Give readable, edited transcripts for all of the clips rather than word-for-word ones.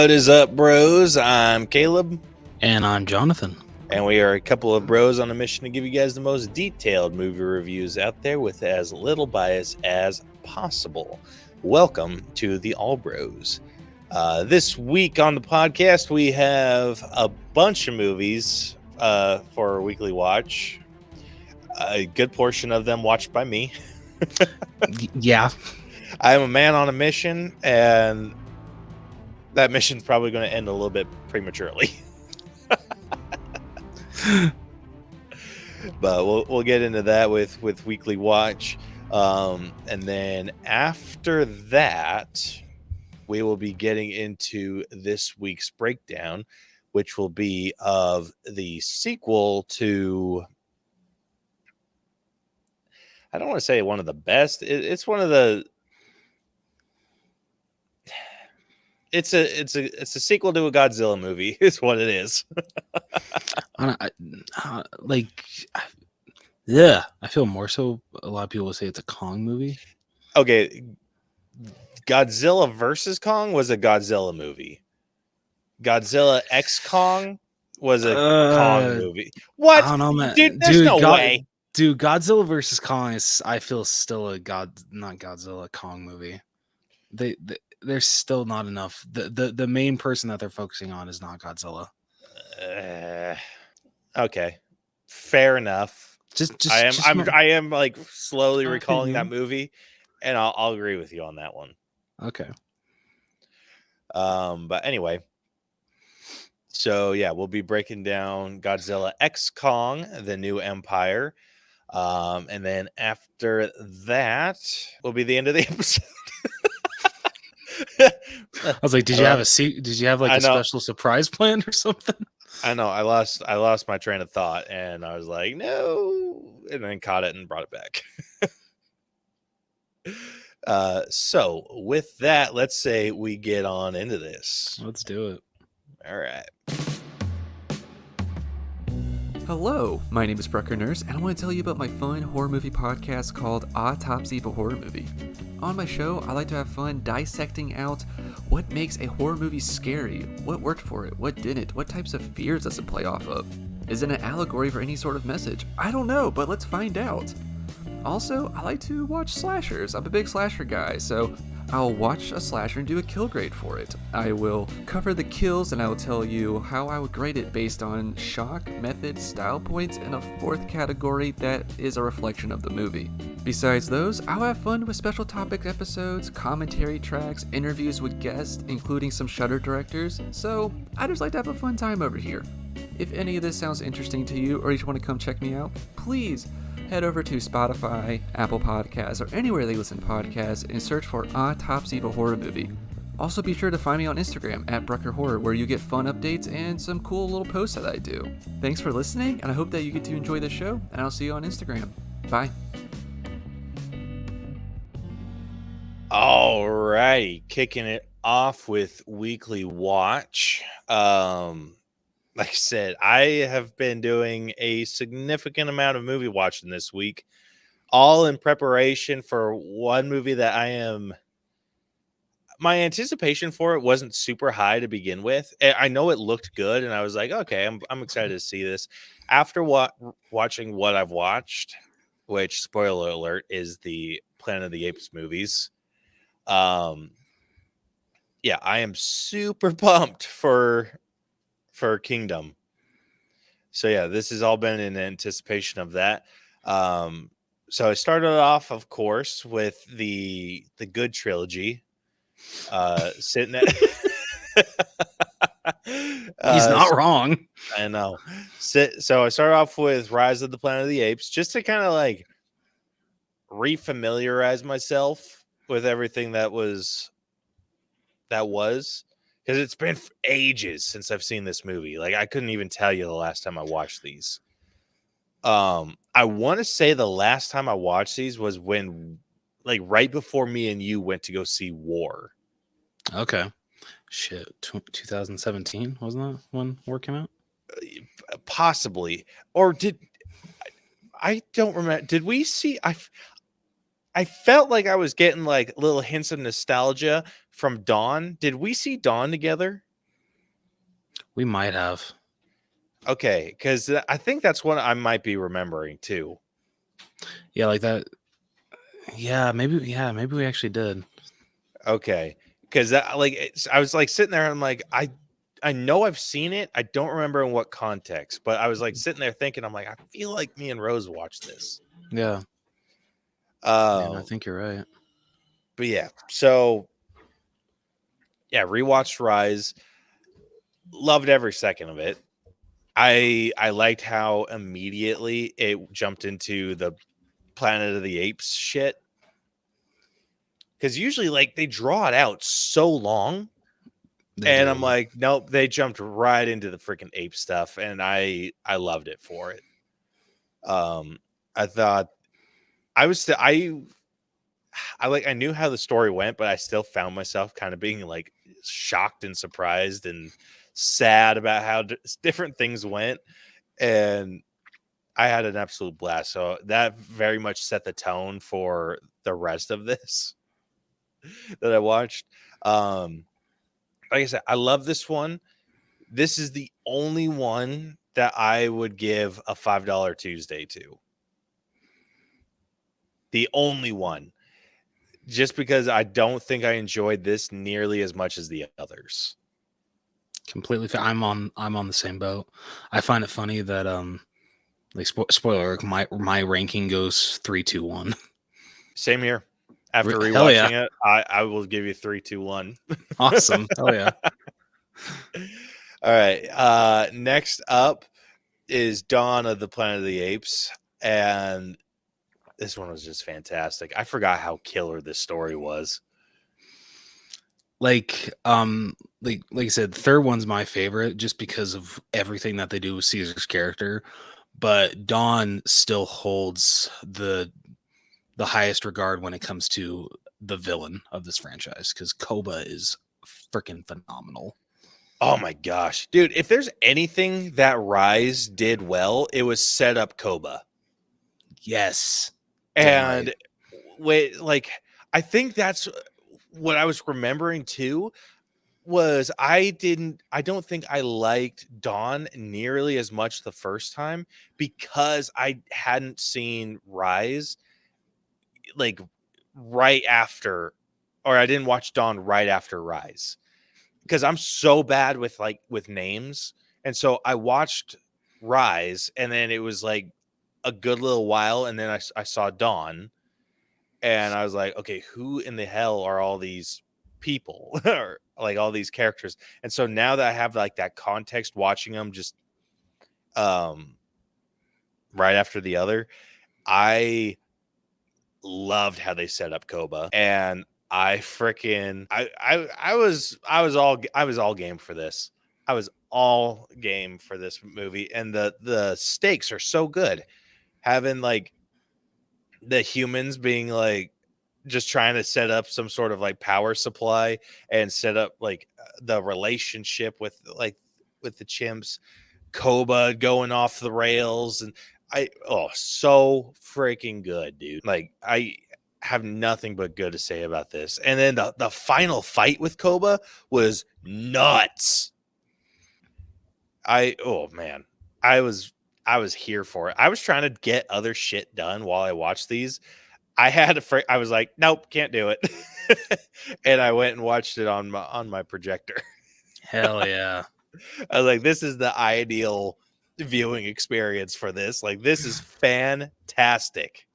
What is up, bros? I'm Caleb. And I'm Jonathan. And we are a couple of bros on a mission to give you guys the most detailed movie reviews out there with as little bias as possible. Welcome to the All Bros. This week on the podcast, we have a bunch of movies for our weekly watch. A good portion of them watched by me. Yeah. I'm a man on a mission, and that mission's probably going to end a little bit prematurely. But we'll get into that with weekly watch. And then after that, we will be getting into this week's breakdown, which will be of the sequel to, I don't want to say one of the best. It's one of the, it's a sequel to a Godzilla movie is what it is. I feel more so a lot of people will say it's a Kong movie. Okay, Godzilla versus Kong was a Godzilla movie. Godzilla X Kong was a Kong movie. What? I don't know, man. Dude, there's no way. Dude, Godzilla versus Kong is, I feel, still a not Godzilla Kong movie. There's still not enough. The main person that they're focusing on is not Godzilla. Okay, fair enough. I am like slowly recalling that movie, and I'll agree with you on that one. Okay. But anyway, so yeah, we'll be breaking down Godzilla X Kong, The New Empire, and then after that will be the end of the episode. I was like, did you have a special surprise planned or something? I know. I lost my train of thought, and I was like, no, and then caught it and brought it back. So with that, let's say we get on into this. Let's do it. All right. Hello, my name is Brucker Nurse, and I want to tell you about my fun horror movie podcast called Autopsy of a Horror Movie. On my show, I like to have fun dissecting out what makes a horror movie scary, what worked for it, what didn't, what types of fears does it play off of. Is it an allegory for any sort of message? I don't know, but let's find out. Also, I like to watch slashers. I'm a big slasher guy, so I'll watch a slasher and do a kill grade for it. I will cover the kills and I will tell you how I would grade it based on shock, method, style points, and a fourth category that is a reflection of the movie. Besides those, I'll have fun with special topic episodes, commentary tracks, interviews with guests, including some Shudder directors, so I just like to have a fun time over here. If any of this sounds interesting to you or you just want to come check me out, please head over to Spotify, Apple Podcasts, or anywhere they listen to podcasts and search for Autopsy of a Horror Movie. Also be sure to find me on Instagram at Brucker Horror, where you get fun updates and some cool little posts that I do. Thanks for listening, and I hope that you get to enjoy the show, and I'll see you on Instagram. Bye. Alrighty, kicking it off with weekly watch. Like I said, I have been doing a significant amount of movie watching this week, all in preparation for one movie that my anticipation for it wasn't super high to begin with. I know it looked good, and I was like, okay, I'm excited to see this. After watching what I've watched, which, spoiler alert, is the Planet of the Apes movies. Yeah, I am super pumped for Kingdom. So yeah, this has all been in anticipation of that. So I started off, of course, with the good trilogy. Sitting at he's not wrong. I know. So I started off with Rise of the Planet of the Apes, just to kind of like refamiliarize myself with everything that was because it's been ages since I've seen this movie. Like, I couldn't even tell you the last time I watched these. I want to say the last time I watched these was when, like, right before me and you went to go see War. Okay. Shit. 2017, wasn't that when War came out? Possibly. Or I don't remember. Did we see... I felt like I was getting like little hints of nostalgia from Dawn. Did we see Dawn together? We might have. Okay, because I think that's what I might be remembering too. Yeah, like that. Yeah, maybe we actually did. Okay, because I was like sitting there, and I'm like, I know I've seen it. I don't remember in what context, but I was like sitting there thinking, I'm like, I feel like me and Rose watched this. Yeah. Yeah, I Um, think you're right. but yeah, so yeah, rewatched Rise. Loved every second of it. I liked how immediately it jumped into the Planet of the Apes shit. Because usually, like, they draw it out so long, They and do. I'm like, nope, they jumped right into the freaking ape stuff, and I loved it for it. I thought I was still I knew how the story went, but I still found myself kind of being like shocked and surprised and sad about how different things went, and I had an absolute blast. So that very much set the tone for the rest of this that I watched. Like I said, I love this one. This is the only one that I would give a $5 Tuesday to. The only one. Just because I don't think I enjoyed this nearly as much as the others. Completely. I'm on the same boat. I find it funny that like spoiler, my ranking goes 3, 2, 1. Same here. After Hell yeah. rewatching it, I will give you 3, 2, 1. Awesome. Hell yeah. All right. Next up is Dawn of the Planet of the Apes. And this one was just fantastic. I forgot how killer this story was. Like like I said, the third one's my favorite just because of everything that they do with Caesar's character. But Dawn still holds the highest regard when it comes to the villain of this franchise because Koba is freaking phenomenal. Oh my gosh. Dude, if there's anything that Rise did well, it was set up Koba. Yes. And Right. wait, like, I think that's what I was remembering too was I don't think I liked Dawn nearly as much the first time because I hadn't seen Rise like right after, or I didn't watch Dawn right after Rise. Because I'm so bad with names. And so I watched Rise, and then it was like a good little while, and then I saw Dawn, and I was like, okay, who in the hell are all these people or like all these characters? And so now that I have like that context watching them just right after the other, I loved how they set up Koba, and I freaking I was all game for this. I was all game for this movie, and the stakes are so good. Having like the humans being like just trying to set up some sort of like power supply and set up like the relationship with the chimps, Koba going off the rails, and so freaking good, dude. Like I have nothing but good to say about this. And then the final fight with Koba was nuts. Oh man. I was I was here for it. I was trying to get other shit done while I watched these. I was like, nope, can't do it. And I went and watched it on my projector. Hell yeah. I was like, this is the ideal viewing experience for this. Like, this is fantastic.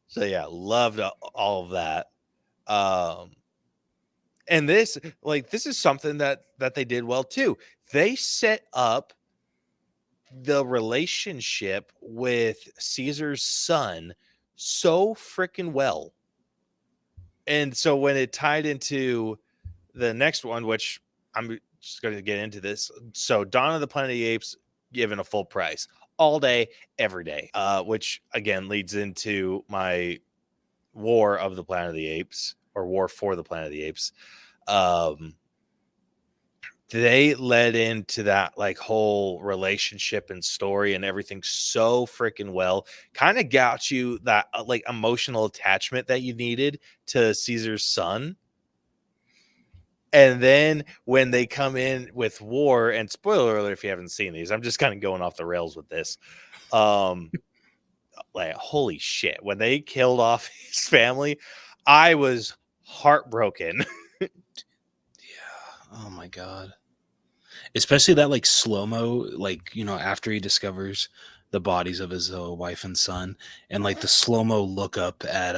So yeah, loved all of that. Um, and this is something that they did well too. They set up the relationship with Caesar's son so freaking well. And so when it tied into the next one, which I'm just going to get into this. So Dawn of the Planet of the Apes given a full price all day, every day, which again leads into my War of the Planet of the Apes or War for the Planet of the Apes. They led into that like whole relationship and story and everything so freaking well. Kind of got you that like emotional attachment that you needed to Caesar's son. And then when they come in with war, and spoiler alert if you haven't seen these, I'm just kind of going off the rails with this. Like, holy shit, when they killed off his family, I was heartbroken. Yeah. Oh my god. Especially that like slow-mo, like, you know, after he discovers the bodies of his wife and son, and like the slow-mo look up at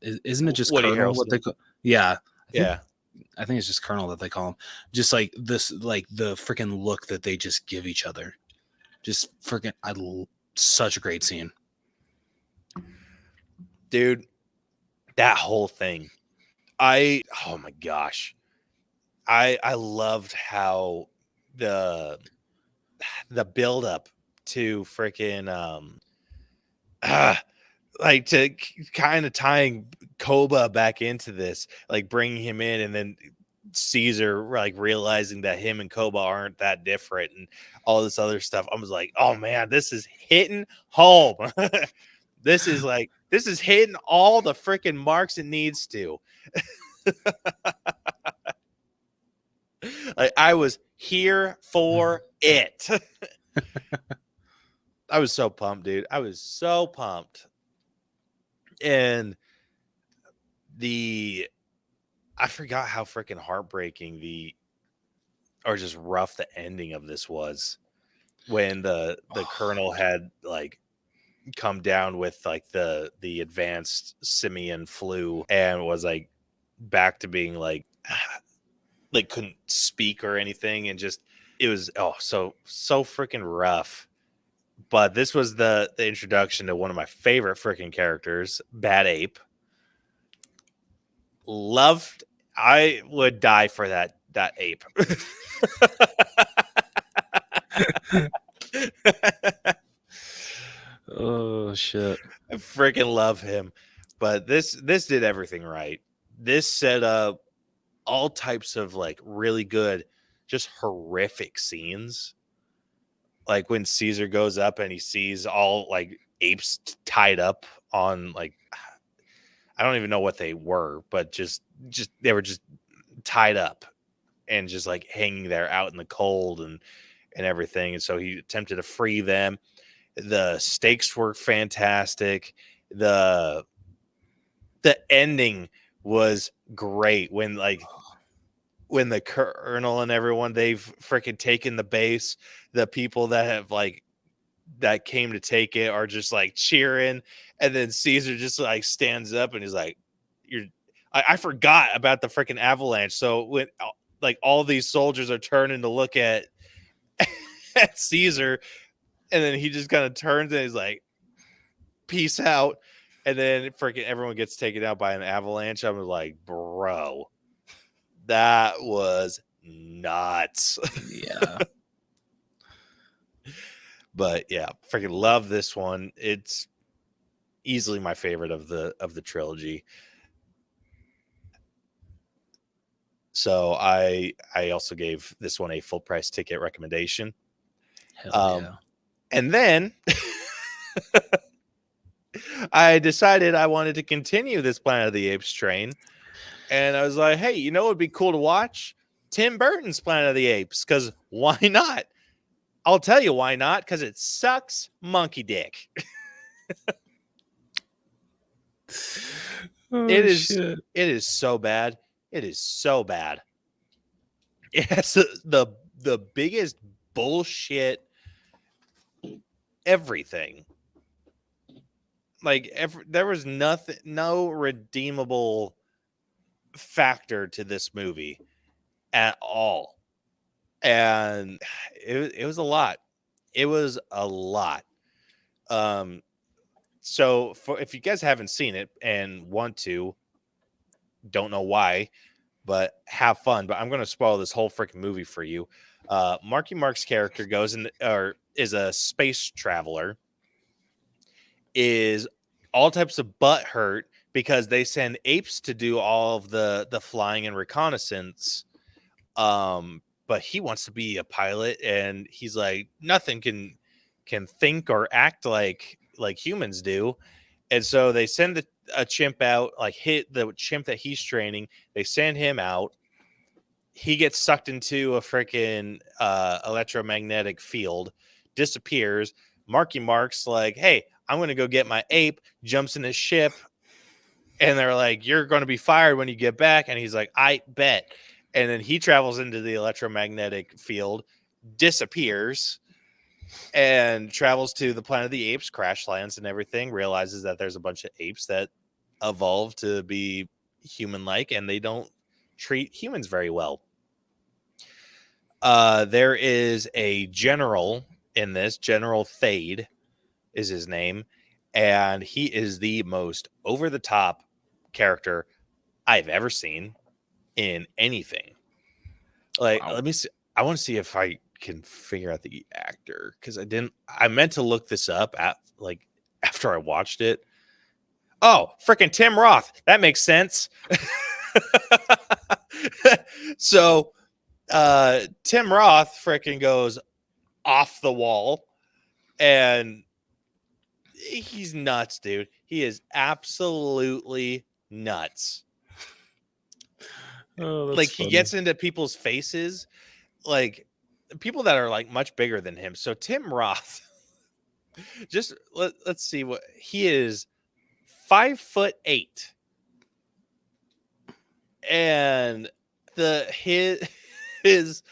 isn't it just Woody Colonel what Harrelson. they call? Yeah. Yeah. I think it's just Colonel that they call him. Just like this, like the freaking look that they just give each other. Just freaking, such a great scene. Dude, that whole thing. Oh my gosh. I loved how the build up to freaking like to kind of tying Koba back into this, like bringing him in, and then Caesar like realizing that him and Koba aren't that different and all this other stuff. I was like, oh man, this is hitting home. This is hitting all the freaking marks it needs to. Like, I was here for it. I was so pumped, dude. I was so pumped. And I forgot how freaking heartbreaking or just rough the ending of this was, when the colonel had like come down with like the advanced simian flu and was like back to being like couldn't speak or anything, and just it was so freaking rough. But this was the introduction to one of my favorite freaking characters, Bad Ape. Loved. I would die for that ape. Oh shit. I freaking love him. But this did everything right. This set up all types of like really good, just horrific scenes. Like when Caesar goes up and he sees all like apes tied up on like, I don't even know what they were, but just they were just tied up and just like hanging there out in the cold and everything. And so he attempted to free them. The stakes were fantastic. The ending was great when the colonel and everyone, they've freaking taken the base. The people that have that came to take it are just like cheering, and then Caesar just like stands up and he's like, I forgot about the freaking avalanche. So when like all these soldiers are turning to look at Caesar, and then he just kind of turns and he's like, peace out. And then freaking everyone gets taken out by an avalanche. I was like, bro, that was nuts. Yeah. But yeah, freaking love this one. It's easily my favorite of the trilogy. So I also gave this one a full price ticket recommendation. Hell yeah. And then I decided I wanted to continue this Planet of the Apes train. And I was like, hey, you know what would be cool to watch? Tim Burton's Planet of the Apes, because why not? I'll tell you why not, because it sucks monkey dick. It is so bad. It is so bad. It has the biggest bullshit everything. Like there was no redeemable factor to this movie at all. And it was a lot. It was a lot. So if you guys haven't seen it and want to, don't know why, but have fun. But I'm going to spoil this whole freaking movie for you. Marky Mark's character is a space traveler, is all types of butt hurt because they send apes to do all of the flying and reconnaissance. But he wants to be a pilot, and he's like, nothing can think or act like humans do. And so they send a chimp out, like hit the chimp that he's training. They send him out, he gets sucked into a freaking electromagnetic field, disappears. Marky Mark's like, hey, I'm going to go get my ape, jumps in his ship. And they're like, you're going to be fired when you get back. And he's like, I bet. And then he travels into the electromagnetic field, disappears, and travels to the Planet of the Apes, crash lands and everything, realizes that there's a bunch of apes that evolved to be human-like, and they don't treat humans very well. There is a general in this, General Thade is his name, and he is the most over-the-top character I've ever seen in anything. Like, Wow. let me see. I want to see if I can figure out the actor, because I meant to look this up after I watched it. Oh, freaking Tim Roth. That makes sense. So Tim Roth freaking goes off the wall, and he's nuts, dude. He is absolutely nuts. Oh, that's Like, he funny. gets into people's faces, like people that are like much bigger than him. So Tim Roth, just let's see what he is. 5'8", and his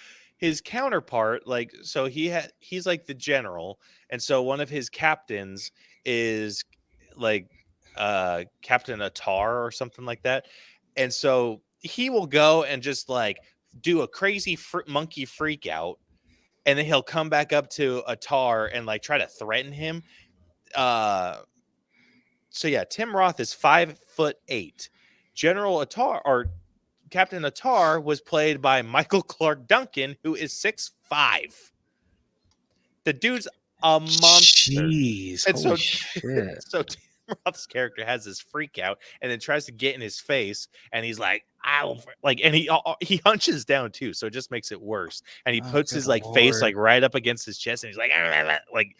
counterpart, like, so he's like the general, and so one of his captains is like Captain Attar or something like that, and so he will go and just like do a crazy monkey freak out, and then he'll come back up to Attar and like try to threaten him. So yeah, Tim Roth is 5'8". General Attar, or Captain Attar, was played by Michael Clark Duncan, who is 6'5". The dude's a monster. Jeez, And holy shit. so Tim Roth's character has this freak out and then tries to get in his face, and he's like, "Ow!" Like, and he hunches down too, so it just makes it worse. And he puts his like face like right up against his chest, and he's like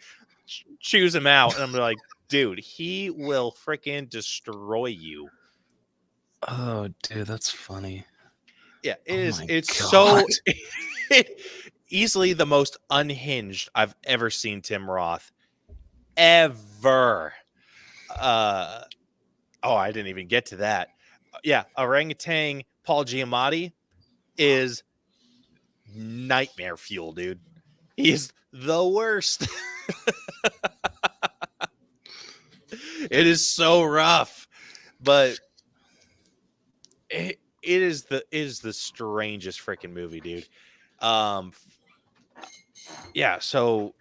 chews him out, and I'm like, dude, he will freaking destroy you. Oh, dude, that's funny. Yeah, it is. It's God. so easily the most unhinged I've ever seen Tim Roth ever. Oh, I didn't even get to that. Yeah, orangutan Paul Giamatti is nightmare fuel, dude. He is the worst. It is so rough, but it is the strangest freaking movie, dude. Yeah, so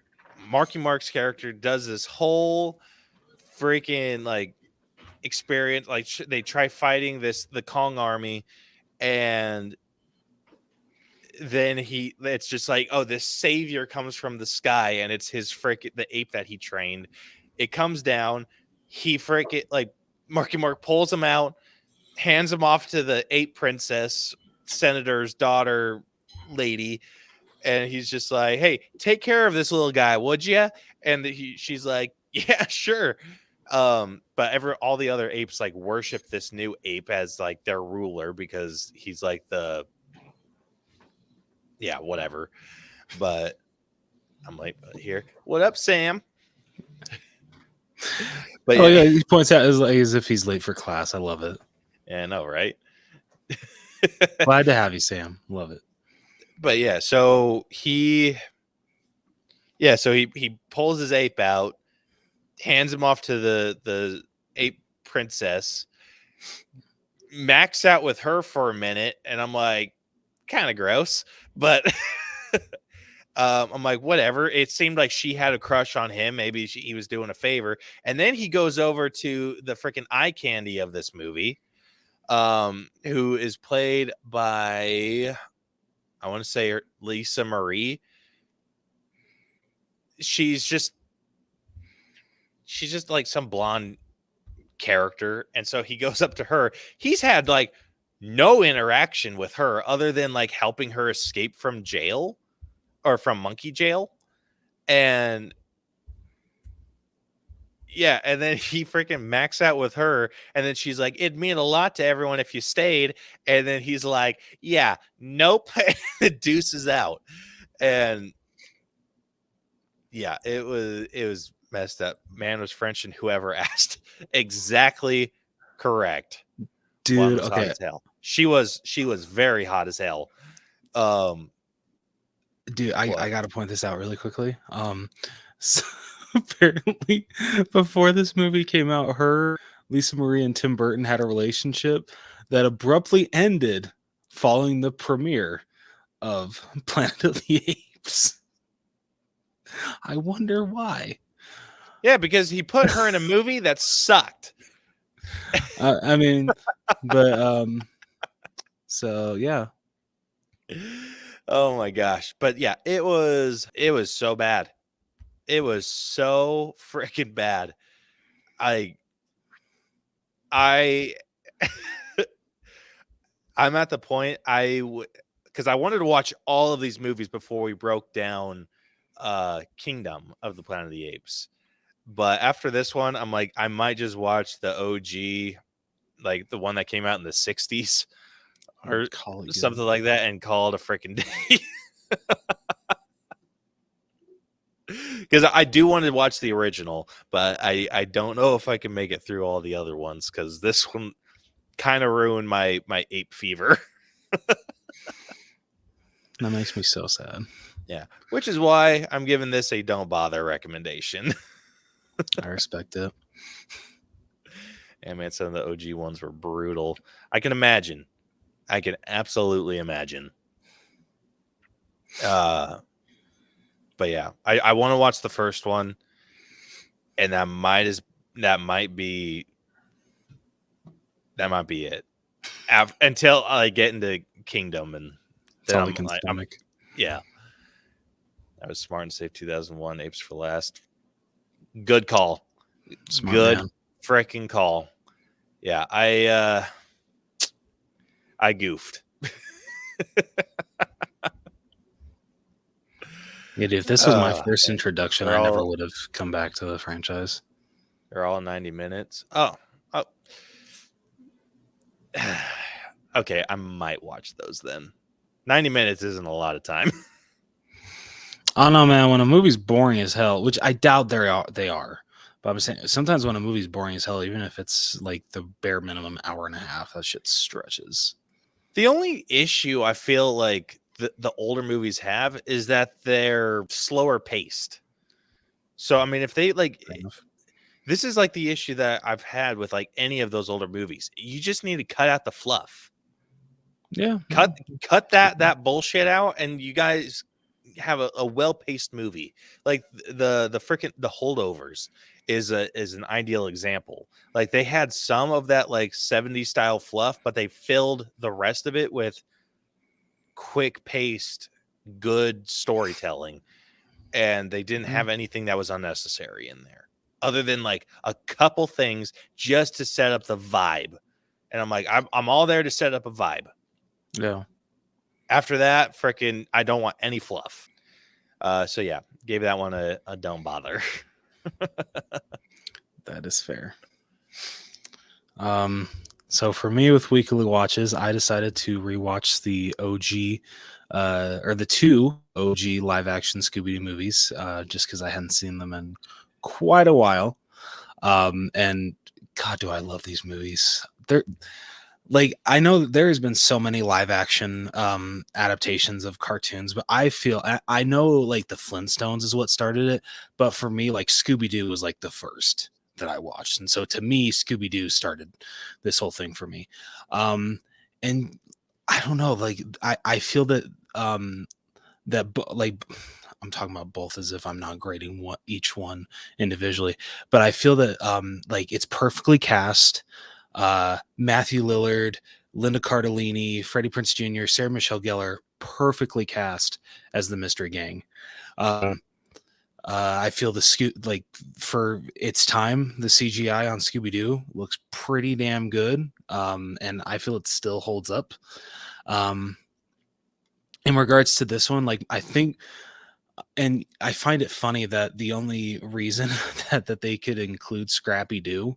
Marky Mark's character does this whole freaking like experience, like they try fighting the Kong army, and then it's just like, oh, this savior comes from the sky, and it's the ape that he trained. It comes down, he freaking like Marky Mark pulls him out, hands him off to the ape princess, senator's daughter lady, and he's just like, hey, take care of this little guy, would you? And she's like, yeah, sure. But all the other apes like worship this new ape as like their ruler, because he's like whatever. But I'm like, here, what up, Sam? But yeah, he points out as if he's late for class. I love it. Yeah, I know, right? Glad to have you, Sam. Love it. But yeah, so he pulls his ape out, hands him off to the ape princess, max out with her for a minute, and I'm like, kind of gross, but I'm like, whatever. It seemed like she had a crush on him. Maybe he was doing a favor. And then he goes over to the freaking eye candy of this movie, who is played by, I want to say, Lisa Marie. She's just like some blonde character. And so he goes up to her. He's had like no interaction with her other than like helping her escape from jail, or from monkey jail. And Yeah, and then he freaking max out with her, and then she's like, "It'd mean a lot to everyone if you stayed." And then he's like, "Yeah, nope." The deuce is out, and yeah, it was messed up. Man was French, and whoever asked exactly correct. One Dude, was hot okay. as hell. She was very hot as hell. Dude, I What? gotta point this out really quickly. So apparently, before this movie came out, Lisa Marie, and Tim Burton had a relationship that abruptly ended following the premiere of Planet of the Apes. I wonder why. Yeah, because he put her in a movie that sucked. I mean, but so yeah. Oh my gosh. But yeah, it was so bad. It was so freaking bad. I I'm at the point because I wanted to watch all of these movies before we broke down Kingdom of the Planet of the Apes. But after this one, I'm like, I might just watch the OG, like the one that came out in the 60s or something like that, and call it a freaking day. Because I do want to watch the original, but I don't know if I can make it through all the other ones because this one kind of ruined my ape fever. That makes me so sad. Yeah, which is why I'm giving this a don't bother recommendation. I respect it. And man, some of the OG ones were brutal. I can imagine. I can absolutely imagine. But yeah, I want to watch the first one, and that might be it. Until I get into Kingdom, and That's all we can stomach. Yeah, I was smart and saved 2001 Apes for Last. Good call. Smart Good man. freaking call. Yeah, I goofed. Yeah, dude, if this was my first introduction, I never would have come back to the franchise. They're all 90 minutes. Oh. Okay, I might watch those then. 90 minutes isn't a lot of time. Oh no, man! When a movie's boring as hell, which I doubt they are, but I'm saying sometimes when a movie's boring as hell, even if it's like the bare minimum hour and a half, that shit stretches. The only issue I feel like the older movies have is that they're slower paced. So I mean, if they this is like the issue that I've had with like any of those older movies. You just need to cut out the fluff. Yeah, cut that bullshit out, and you guys have a well-paced movie. Like the Holdovers is an ideal example. Like they had some of that like 70s style fluff, but they filled the rest of it with quick paced good storytelling, and they didn't have anything that was unnecessary in there other than like a couple things just to set up the vibe. And I'm like, I'm all there to set up a vibe. Yeah. After that, freaking, I don't want any fluff. So yeah, gave that one a don't bother. That is fair. So for me with weekly watches, I decided to rewatch the OG or the two OG live action Scooby-Doo movies, just because I hadn't seen them in quite a while. And God, do I love these movies. They're like, I know that there has been so many live action adaptations of cartoons, but I know like the Flintstones is what started it, but for me, like Scooby-Doo was like the first that I watched. And so to me, Scooby-Doo started this whole thing for me. And I don't know, like I feel that like I'm talking about both as if I'm not grading each one individually, but I feel that like it's perfectly cast. Matthew Lillard, Linda Cardellini, Freddie Prinze Jr., Sarah Michelle Gellar, perfectly cast as the Mystery Gang. I feel like for its time, the CGI on Scooby-Doo looks pretty damn good. And I feel it still holds up. In regards to this one, like I think And I find it funny that the only reason that they could include Scrappy-Doo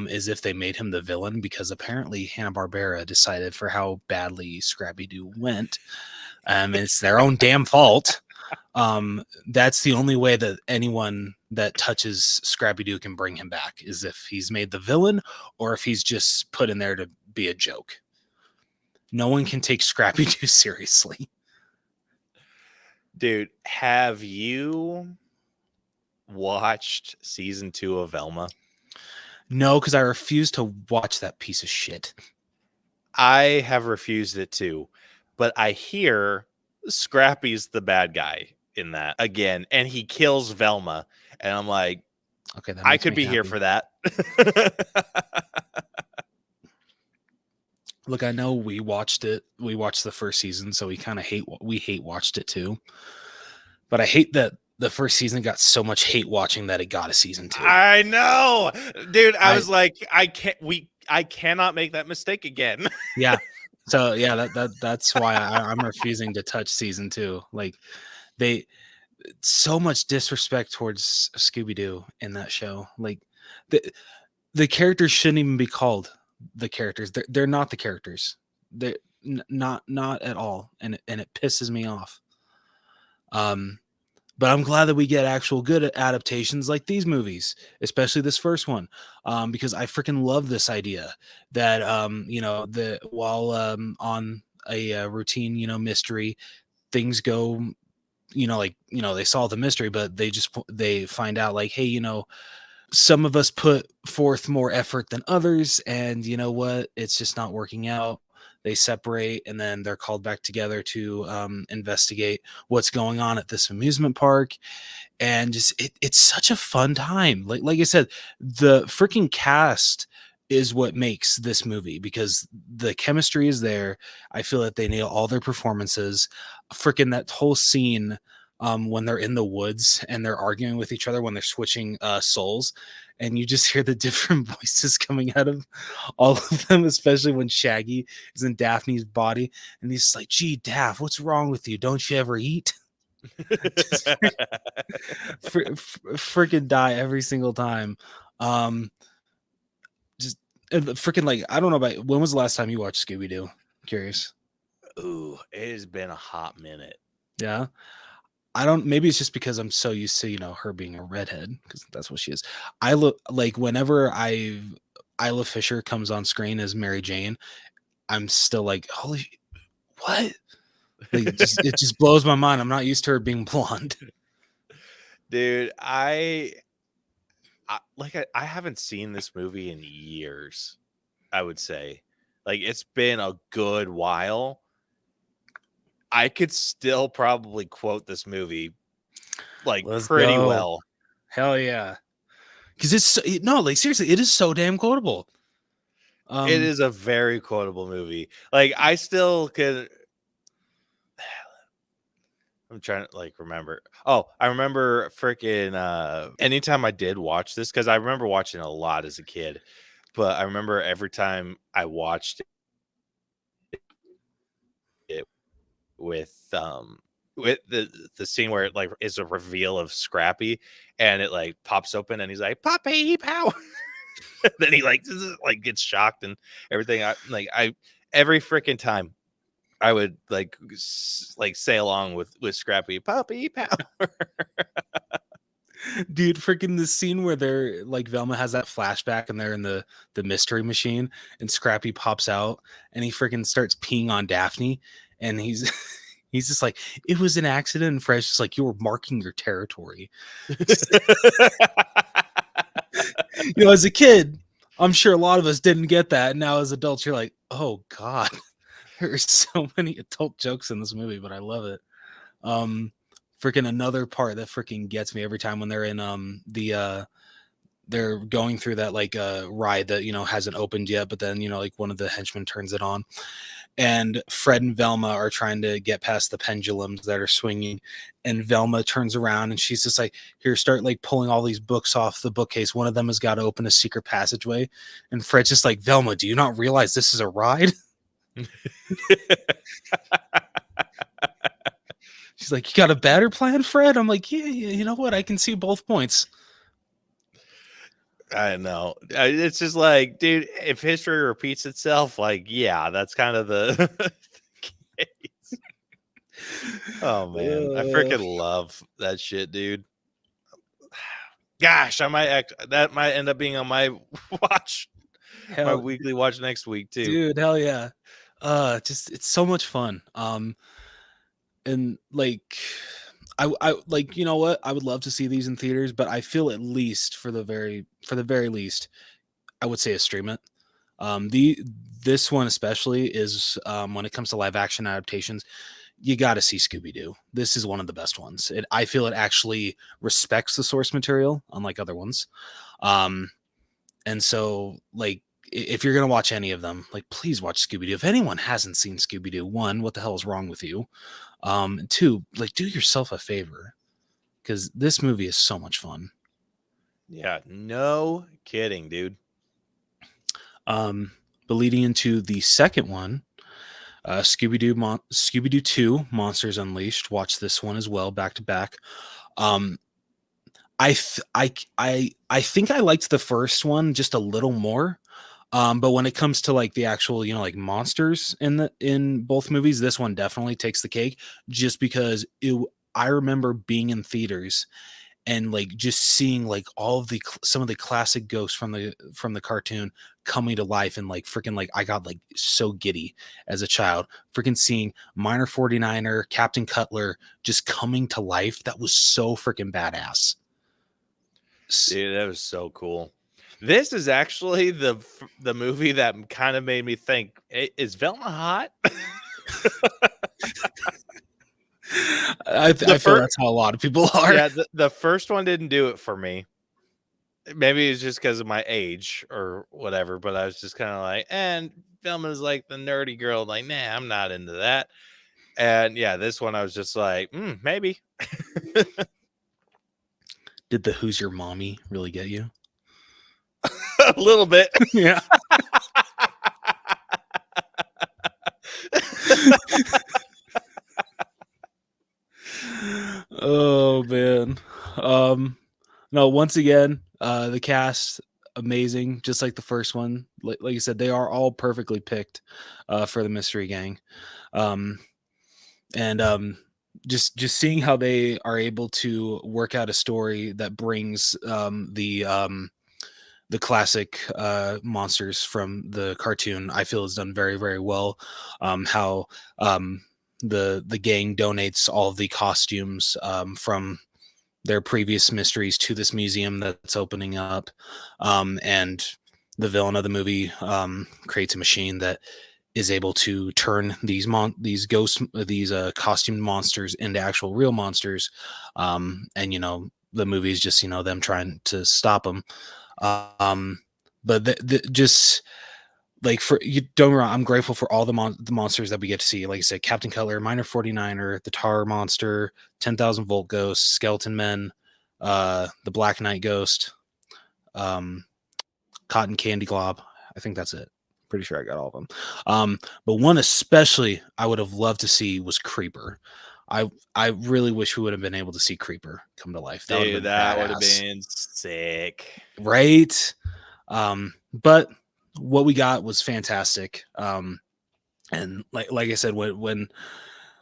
is if they made him the villain, because apparently Hanna-Barbera decided for how badly Scrappy-Doo went, it's their own damn fault. That's the only way that anyone that touches Scrappy-Doo can bring him back, is if he's made the villain or if he's just put in there to be a joke. No one can take Scrappy-Doo seriously. Dude, have you watched season 2 of Velma? No, because I refuse to watch that piece of shit. I have refused it too, but I hear Scrappy's the bad guy in that again, and he kills Velma, and I'm like, Okay, that I makes could me be here happy. for that. Look, I know we watched it. We watched the first season, so we hate watched it too. But I hate that the first season got so much hate watching that it got a season 2. I know, dude. I was like, I cannot make that mistake again. Yeah. So yeah, that's why I'm refusing to touch season 2. Like, so much disrespect towards Scooby-Doo in that show. Like, the characters shouldn't even be called the characters. They're not the characters. They're not at all, and it pisses me off. But I'm glad that we get actual good adaptations like these movies, especially this first one, because I freaking love this idea that while on a routine mystery, things go they solve the mystery, but they find out like, hey, some of us put forth more effort than others, and you know what, it's just not working out. They separate, and then they're called back together to investigate what's going on at this amusement park. And just it's such a fun time. Like I said, the freaking cast is what makes this movie, because the chemistry is there. I feel that they nail all their performances. Freaking that whole scene when they're in the woods and they're arguing with each other when they're switching souls, and you just hear the different voices coming out of all of them, especially when Shaggy is in Daphne's body, and he's like, gee, Daph, what's wrong with you? Don't you ever eat? Freaking die every single time. Just freaking, like, I don't know about, when was the last time you watched Scooby-Doo? Curious. Ooh, it has been a hot minute. Yeah. I don't, maybe it's just because I'm so used to, her being a redhead, because that's what she is. I look like, whenever Isla Fisher comes on screen as Mary Jane, I'm still like, holy, what? Like, it just blows my mind. I'm not used to her being blonde. Dude, I haven't seen this movie in years, I would say. Like, it's been a good while. I could still probably quote this movie like pretty well. Hell yeah. Because seriously, it is so damn quotable. It is a very quotable movie. Like, I still could. I'm trying to remember. Oh, I remember freaking anytime I did watch this, because I remember watching a lot as a kid, but I remember every time I watched it with the scene where it is a reveal of Scrappy, and it pops open and he's like, Poppy pow. Then he gets shocked and everything. I every freaking time I would say along with Scrappy, Puppy power. Dude, freaking the scene where they're Velma has that flashback and they're in the mystery machine, and Scrappy pops out and he freaking starts peeing on Daphne, and he's just like, it was an accident, and Fred's just like, you were marking your territory. As a kid, I'm sure a lot of us didn't get that. Now as adults, you're like, oh god. There's so many adult jokes in this movie, but I love it. Freaking another part that freaking gets me every time when they're in they're going through that ride that hasn't opened yet, but then one of the henchmen turns it on, and Fred and Velma are trying to get past the pendulums that are swinging, and Velma turns around and she's just like, here, start pulling all these books off the bookcase. One of them has got to open a secret passageway, and Fred's just like, Velma, do you not realize this is a ride? She's like, you got a better plan, Fred? I'm like, yeah, you know what? I can see both points. I know. It's just like, dude, if history repeats itself, like, yeah, that's kind of the case. Oh man, I freaking love that shit, dude. Gosh, that might end up being on my watch, my weekly watch next week too. Dude, hell yeah. Just it's so much fun. And like I like, you know what? I would love to see these in theaters, but I feel at least for the very least, I would say a stream it. This one especially is when it comes to live action adaptations, you got to see Scooby-Doo. This is one of the best ones. I feel it actually respects the source material, unlike other ones. And so, like, if you're gonna watch any of them, like, please watch Scooby-Doo. If anyone hasn't seen Scooby-Doo, one, what the hell is wrong with you? Two, like, do yourself a favor, because this movie is so much fun. Yeah, no kidding, dude. But leading into the second one, Scooby-Doo 2 Monsters Unleashed. Watch this one as well, back to back. I think I liked the first one just a little more. But when it comes to like the actual, like monsters in both movies, this one definitely takes the cake, just because I remember being in theaters and like just seeing like all of some of the classic ghosts from the cartoon coming to life, and like freaking like I got like so giddy as a child, freaking seeing Miner 49er, Captain Cutler just coming to life. That was so freaking badass. Dude, that was so cool. This is actually the movie that kind of made me think, is Velma hot? I feel that's how a lot of people are. Yeah, the first one didn't do it for me. Maybe it's just because of my age or whatever, but I was just kind of like, and Velma's like the nerdy girl. Like, nah, I'm not into that. And yeah, this one I was just like, maybe. Did the Who's Your Mommy really get you? A little bit. Yeah. Oh man. No, once again, the cast amazing, just like the first one. Like you said, they are all perfectly picked for the Mystery Gang. Just seeing how they are able to work out a story that brings the classic monsters from the cartoon, I feel is done very, very well. How the gang donates all of the costumes from their previous mysteries to this museum that's opening up, and the villain of the movie creates a machine that is able to turn these costumed monsters into actual real monsters, and the movie is just them trying to stop them. But just like, for you, don't get me wrong, I'm grateful for all the monsters that we get to see. Like I said, Captain Cutler, Miner 49er, the Tar Monster, 10,000 Volt Ghost, Skeleton Men, the Black Knight Ghost, Cotton Candy Glob. I think that's it. Pretty sure I got all of them. But one especially I would have loved to see was Creeper. I really wish we would have been able to see Creeper come to life. That would have been sick. Right? But what we got was fantastic. And like I said, when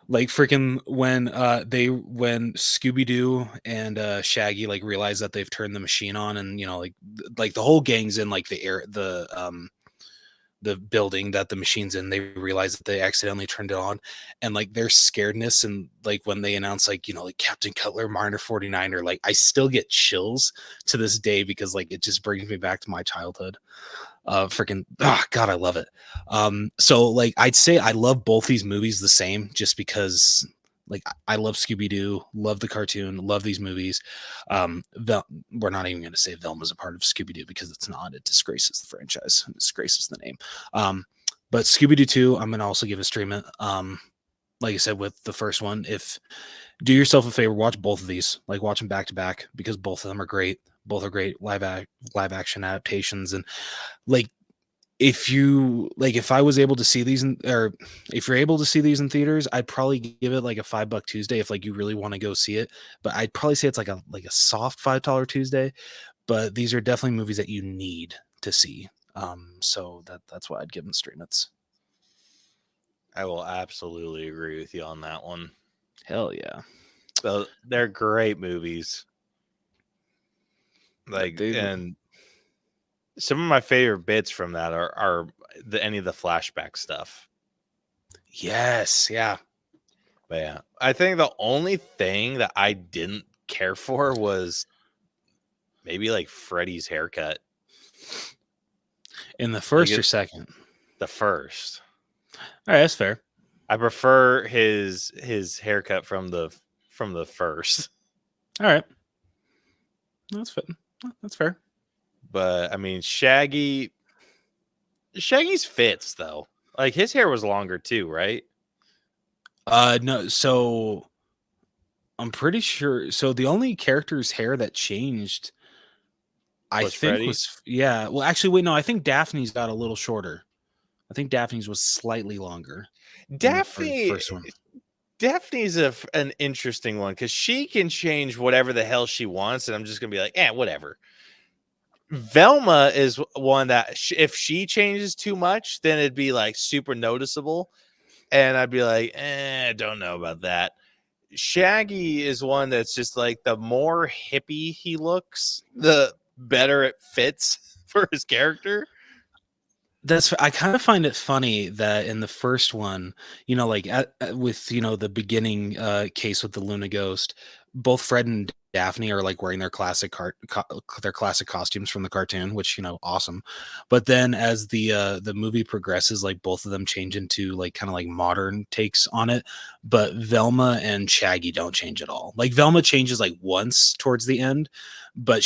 Scooby-Doo and Shaggy like realize that they've turned the machine on, and like the whole gang's in like the building that the machine's in, they realize that they accidentally turned it on, and like their scaredness, and like when they announce like Captain Cutler, Miner 49er, like I still get chills to this day, because like it just brings me back to my childhood. God, I love it. So like I'd say I love both these movies the same, just because like I love Scooby-Doo, love the cartoon, love these movies. We're not even going to say Velma's a part of Scooby-Doo, because it's not. It disgraces the franchise. It disgraces the name. But Scooby-Doo 2, I'm going to also give a stream it. Like I said with the first one, do yourself a favor, watch both of these. Like, watch them back to back, because both of them are great. Both are great live action adaptations, and like if I was able to see these or if you're able to see these in theaters, I'd probably give it like a $5 Tuesday if like you really want to go see it. But I'd probably say it's like a soft $5 Tuesday. But these are definitely movies that you need to see. So that's why I'd give them straight nuts. I will absolutely agree with you on that one. Hell yeah. So they're great movies. Like, and some of my favorite bits from that are any of the flashback stuff. Yes, yeah. But yeah, I think the only thing that I didn't care for was maybe like Freddy's haircut. In the first or second? The first. All right, that's fair. I prefer his haircut from the first. All right, that's fair. That's fair. But I mean, Shaggy's fits though. Like his hair was longer too, right? No. So I'm pretty sure. So the only character's hair that changed, I think, was Well, actually, wait, no. I think Daphne's got a little shorter. I think Daphne's was slightly longer. Daphne's an interesting one because she can change whatever the hell she wants, and I'm just gonna be like, whatever. Velma is one that if she changes too much, then it'd be like super noticeable, and I'd be like, I don't know about that. Shaggy is one that's just like the more hippie he looks, the better it fits for his character. I kind of find it funny that in the first one, like with the beginning case with the Luna Ghost, both Fred and Daphne are like wearing their classic costumes from the cartoon, which awesome. But then as the movie progresses, like both of them change into like kind of like modern takes on it. But Velma and Shaggy don't change at all. Like Velma changes like once towards the end, but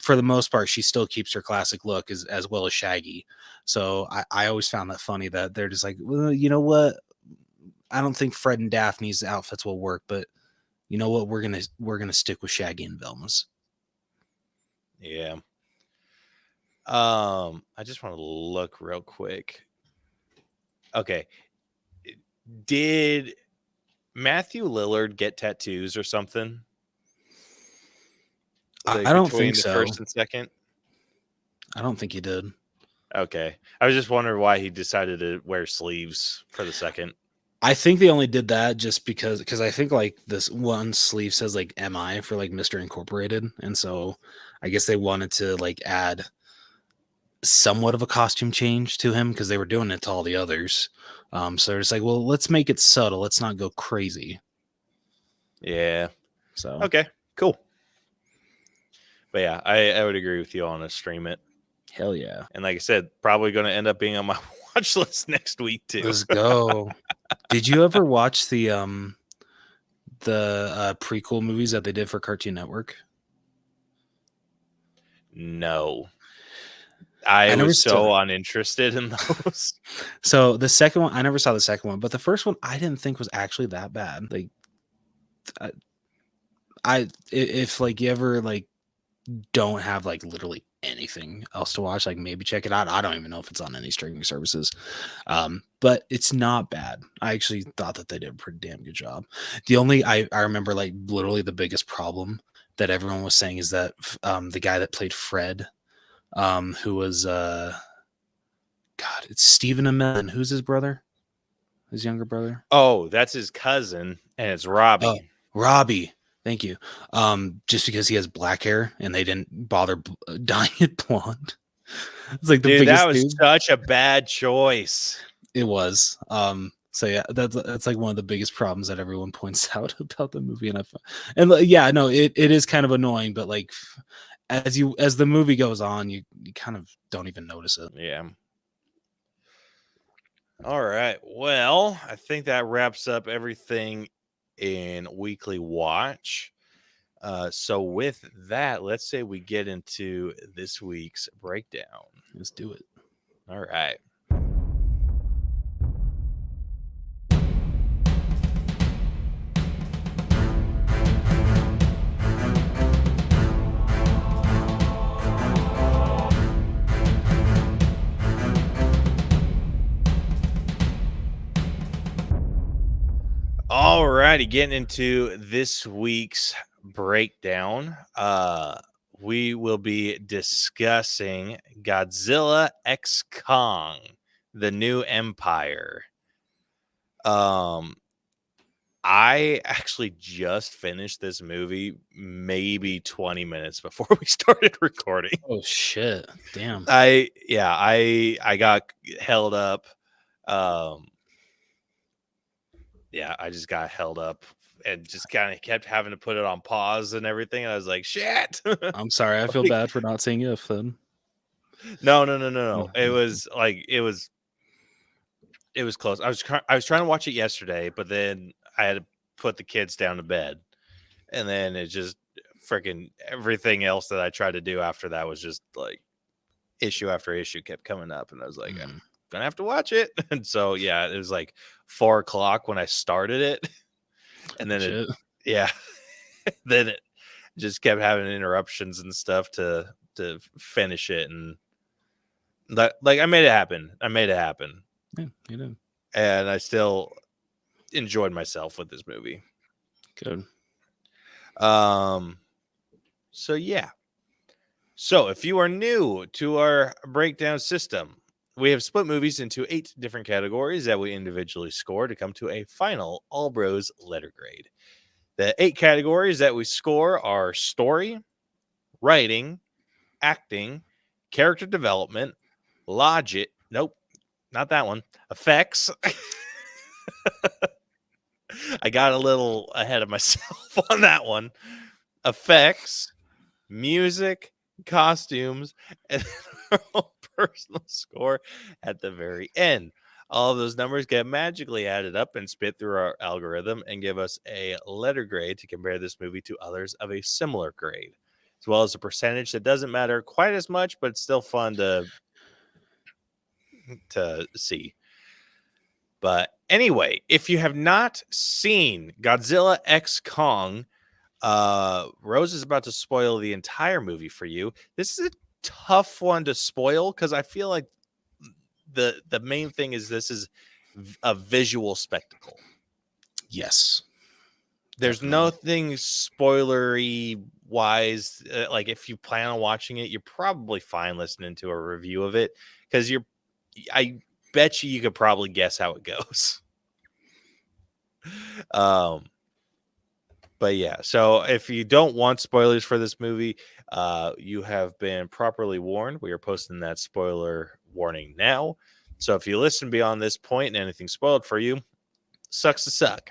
for the most part, she still keeps her classic look as well as Shaggy. So I always found that funny that they're just like, well, you know what? I don't think Fred and Daphne's outfits will work, but you know what? We're gonna stick with Shaggy and Velma's. Yeah. I just want to look real quick. Okay. Did Matthew Lillard get tattoos or something? Like I don't think so. First and second? I don't think he did. Okay. I was just wondering why he decided to wear sleeves for the second. I think they only did that just because I think like this one sleeve says like MI for like Mr. Incorporated. And so I guess they wanted to like add somewhat of a costume change to him because they were doing it to all the others. So they're just like, well, let's make it subtle. Let's not go crazy. Yeah. So okay, cool. But yeah, I would agree with you on a stream it. Hell yeah. And like I said, probably going to end up being on my watch list next week too. Let's go. Did you ever watch the prequel movies that they did for Cartoon Network? No. I was so uninterested in those. So the second one, I never saw the second one, but the first one I didn't think was actually that bad. Like if like you ever like don't have like literally anything else to watch, like maybe check it out. I don't even know if it's on any streaming services, but it's not bad. I actually thought that they did a pretty damn good job. The only I remember like literally the biggest problem that everyone was saying is that the guy that played Fred, who was it's Stephen Amell, and who's his brother, his younger brother? Oh, that's his cousin, and it's Robbie. Oh, Robbie. Thank you. Just because he has black hair and they didn't bother dyeing it blonde. It's like the biggest that was such a bad choice. It was. So yeah, that's like one of the biggest problems that everyone points out about the movie. And yeah, no, it is kind of annoying, but like as the movie goes on, you kind of don't even notice it. Yeah. All right. Well, I think that wraps up everything in Weekly Watch. So with that, let's say we get into this week's breakdown. Let's do it. All right. righty, getting into this week's breakdown. We will be discussing Godzilla X Kong, the New Empire. I actually just finished this movie maybe 20 minutes before we started recording. Oh shit! Damn. I got held up. I just got held up and just kind of kept having to put it on pause and everything. And I was like, shit. I'm sorry. I feel bad for not saying if then. No. It was like it was close. I was trying to watch it yesterday, but then I had to put the kids down to bed, and then it just freaking everything else that I tried to do after that was just like issue after issue kept coming up, and I was like, I'm gonna have to watch it. And so it was like 4:00 when I started it, and then then it just kept having interruptions and stuff to finish it, and like I made it happen. Yeah, you did. And I still enjoyed myself with this movie. Good. So if you are new to our breakdown system, we have split movies into 8 different categories that we individually score to come to a final All Bros letter grade. The 8 categories that we score are story, writing, acting, character development, logic. Nope, not that one. Effects. I got a little ahead of myself on that one. Effects, music, costumes, and our personal score at the very end. All of those numbers get magically added up and spit through our algorithm and give us a letter grade to compare this movie to others of a similar grade, as well as a percentage that doesn't matter quite as much, but it's still fun to see. But anyway, if you have not seen Godzilla X Kong, Rose is about to spoil the entire movie for you. This is a tough one to spoil because I feel like the main thing is this is a visual spectacle. Yes. There's nothing spoilery wise. Like if you plan on watching it, you're probably fine listening to a review of it because I bet you could probably guess how it goes. But yeah, so if you don't want spoilers for this movie, you have been properly warned. We are posting that spoiler warning now. So if you listen beyond this point and anything spoiled for you, sucks to suck.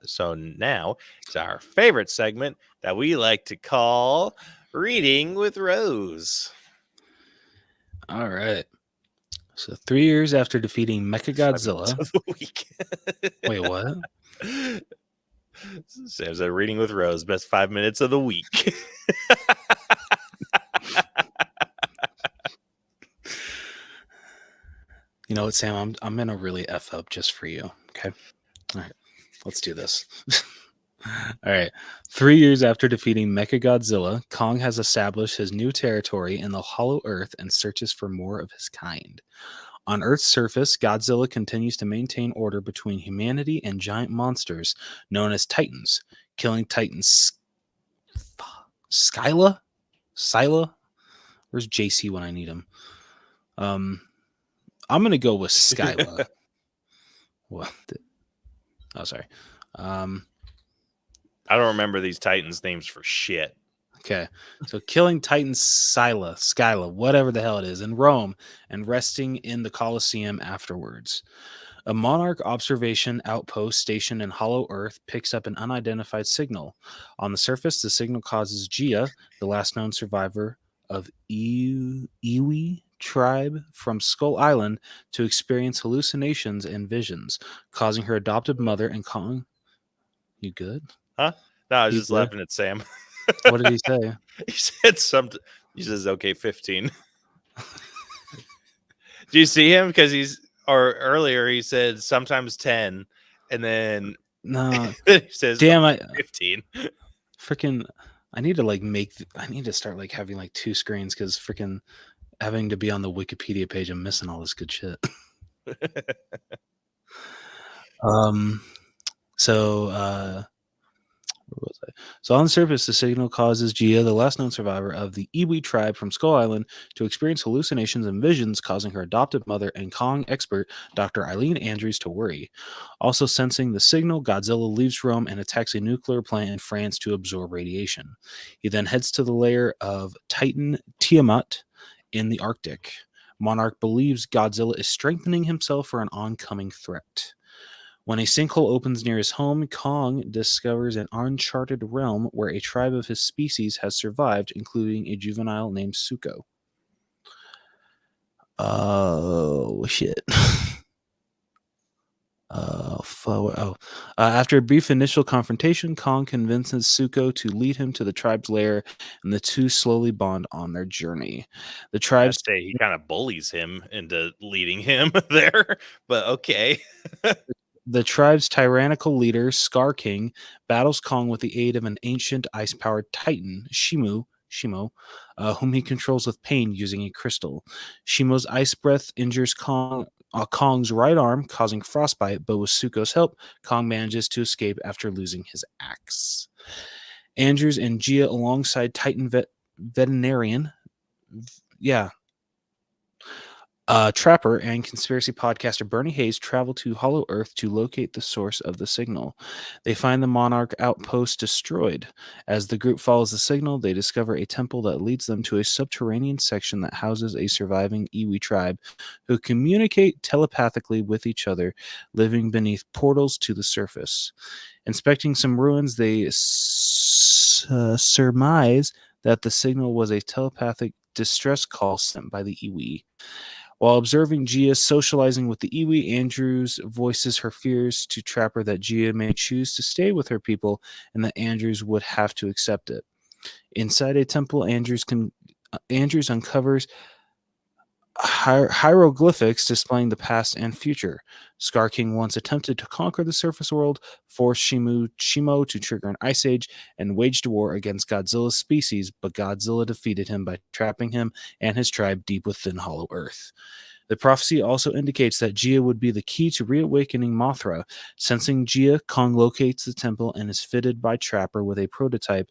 So now it's our favorite segment that we like to call Reading with Rose. All right. So 3 years after defeating Mechagodzilla. Wait, what? Sam's a Reading with Rose, best 5 minutes of the week. You know what, Sam? I'm gonna really F up just for you. Okay. All right. Let's do this. All right. 3 years after defeating Mechagodzilla, Kong has established his new territory in the Hollow Earth and searches for more of his kind. On Earth's surface, Godzilla continues to maintain order between humanity and giant monsters known as Titans, killing Titans Skyla? Where's JC when I need him? I'm going to go with Skyla. What? Oh, sorry. I don't remember these Titans' names for shit. Okay, so killing Titan Skyla, whatever the hell it is, in Rome and resting in the Colosseum afterwards. A Monarch observation outpost stationed in Hollow Earth picks up an unidentified signal. On the surface, the signal causes Gia, the last known survivor of Iwi tribe from Skull Island, to experience hallucinations and visions, causing her adopted mother and Kong. You good? Huh? No, I was just laughing at Sam. What did he say? He said something. He says, okay, 15. Do you see him? Because earlier he said sometimes 10, and then no, he says, damn, 15. Freaking, I need to start like having like 2 screens because freaking having to be on the Wikipedia page, I'm missing all this good shit. So, where was I? So on the surface, the signal causes Gia, the last known survivor of the Iwi tribe from Skull Island, to experience hallucinations and visions, causing her adopted mother and Kong expert Dr. Eileen Andrews to worry. Also sensing the signal, Godzilla leaves Rome and attacks a nuclear plant in France to absorb radiation. He then heads to the lair of Titan Tiamat in the Arctic. Monarch believes Godzilla is strengthening himself for an oncoming threat. When a sinkhole opens near his home, Kong discovers an uncharted realm where a tribe of his species has survived, including a juvenile named Suko. Oh, shit. After a brief initial confrontation, Kong convinces Suko to lead him to the tribe's lair, and the two slowly bond on their journey. The I'd tribe's say he kind of bullies him into leading him there, but okay. The tribe's tyrannical leader, Scar King, battles Kong with the aid of an ancient ice-powered titan, Shimo, whom he controls with pain using a crystal. Shimo's ice breath injures Kong's right arm, causing frostbite, but with Suko's help, Kong manages to escape after losing his axe. Andrews and Gia, alongside Titan veterinarian, Trapper and conspiracy podcaster Bernie Hayes travel to Hollow Earth to locate the source of the signal. They find the Monarch outpost destroyed. As the group follows the signal, they discover a temple that leads them to a subterranean section that houses a surviving Iwi tribe who communicate telepathically with each other, living beneath portals to the surface. Inspecting some ruins, they surmise that the signal was a telepathic distress call sent by the Iwi. While observing Gia socializing with the Iwi, Andrews voices her fears to Trapper that Gia may choose to stay with her people and that Andrews would have to accept it. Inside a temple, Andrews uncovers hieroglyphics displaying the past and future. Scar King once attempted to conquer the surface world, forced Shimo to trigger an ice age, and waged war against Godzilla's species, but Godzilla defeated him by trapping him and his tribe deep within Hollow Earth. The prophecy also indicates that Gia would be the key to reawakening Mothra. Sensing Gia, Kong locates the temple and is fitted by Trapper with a prototype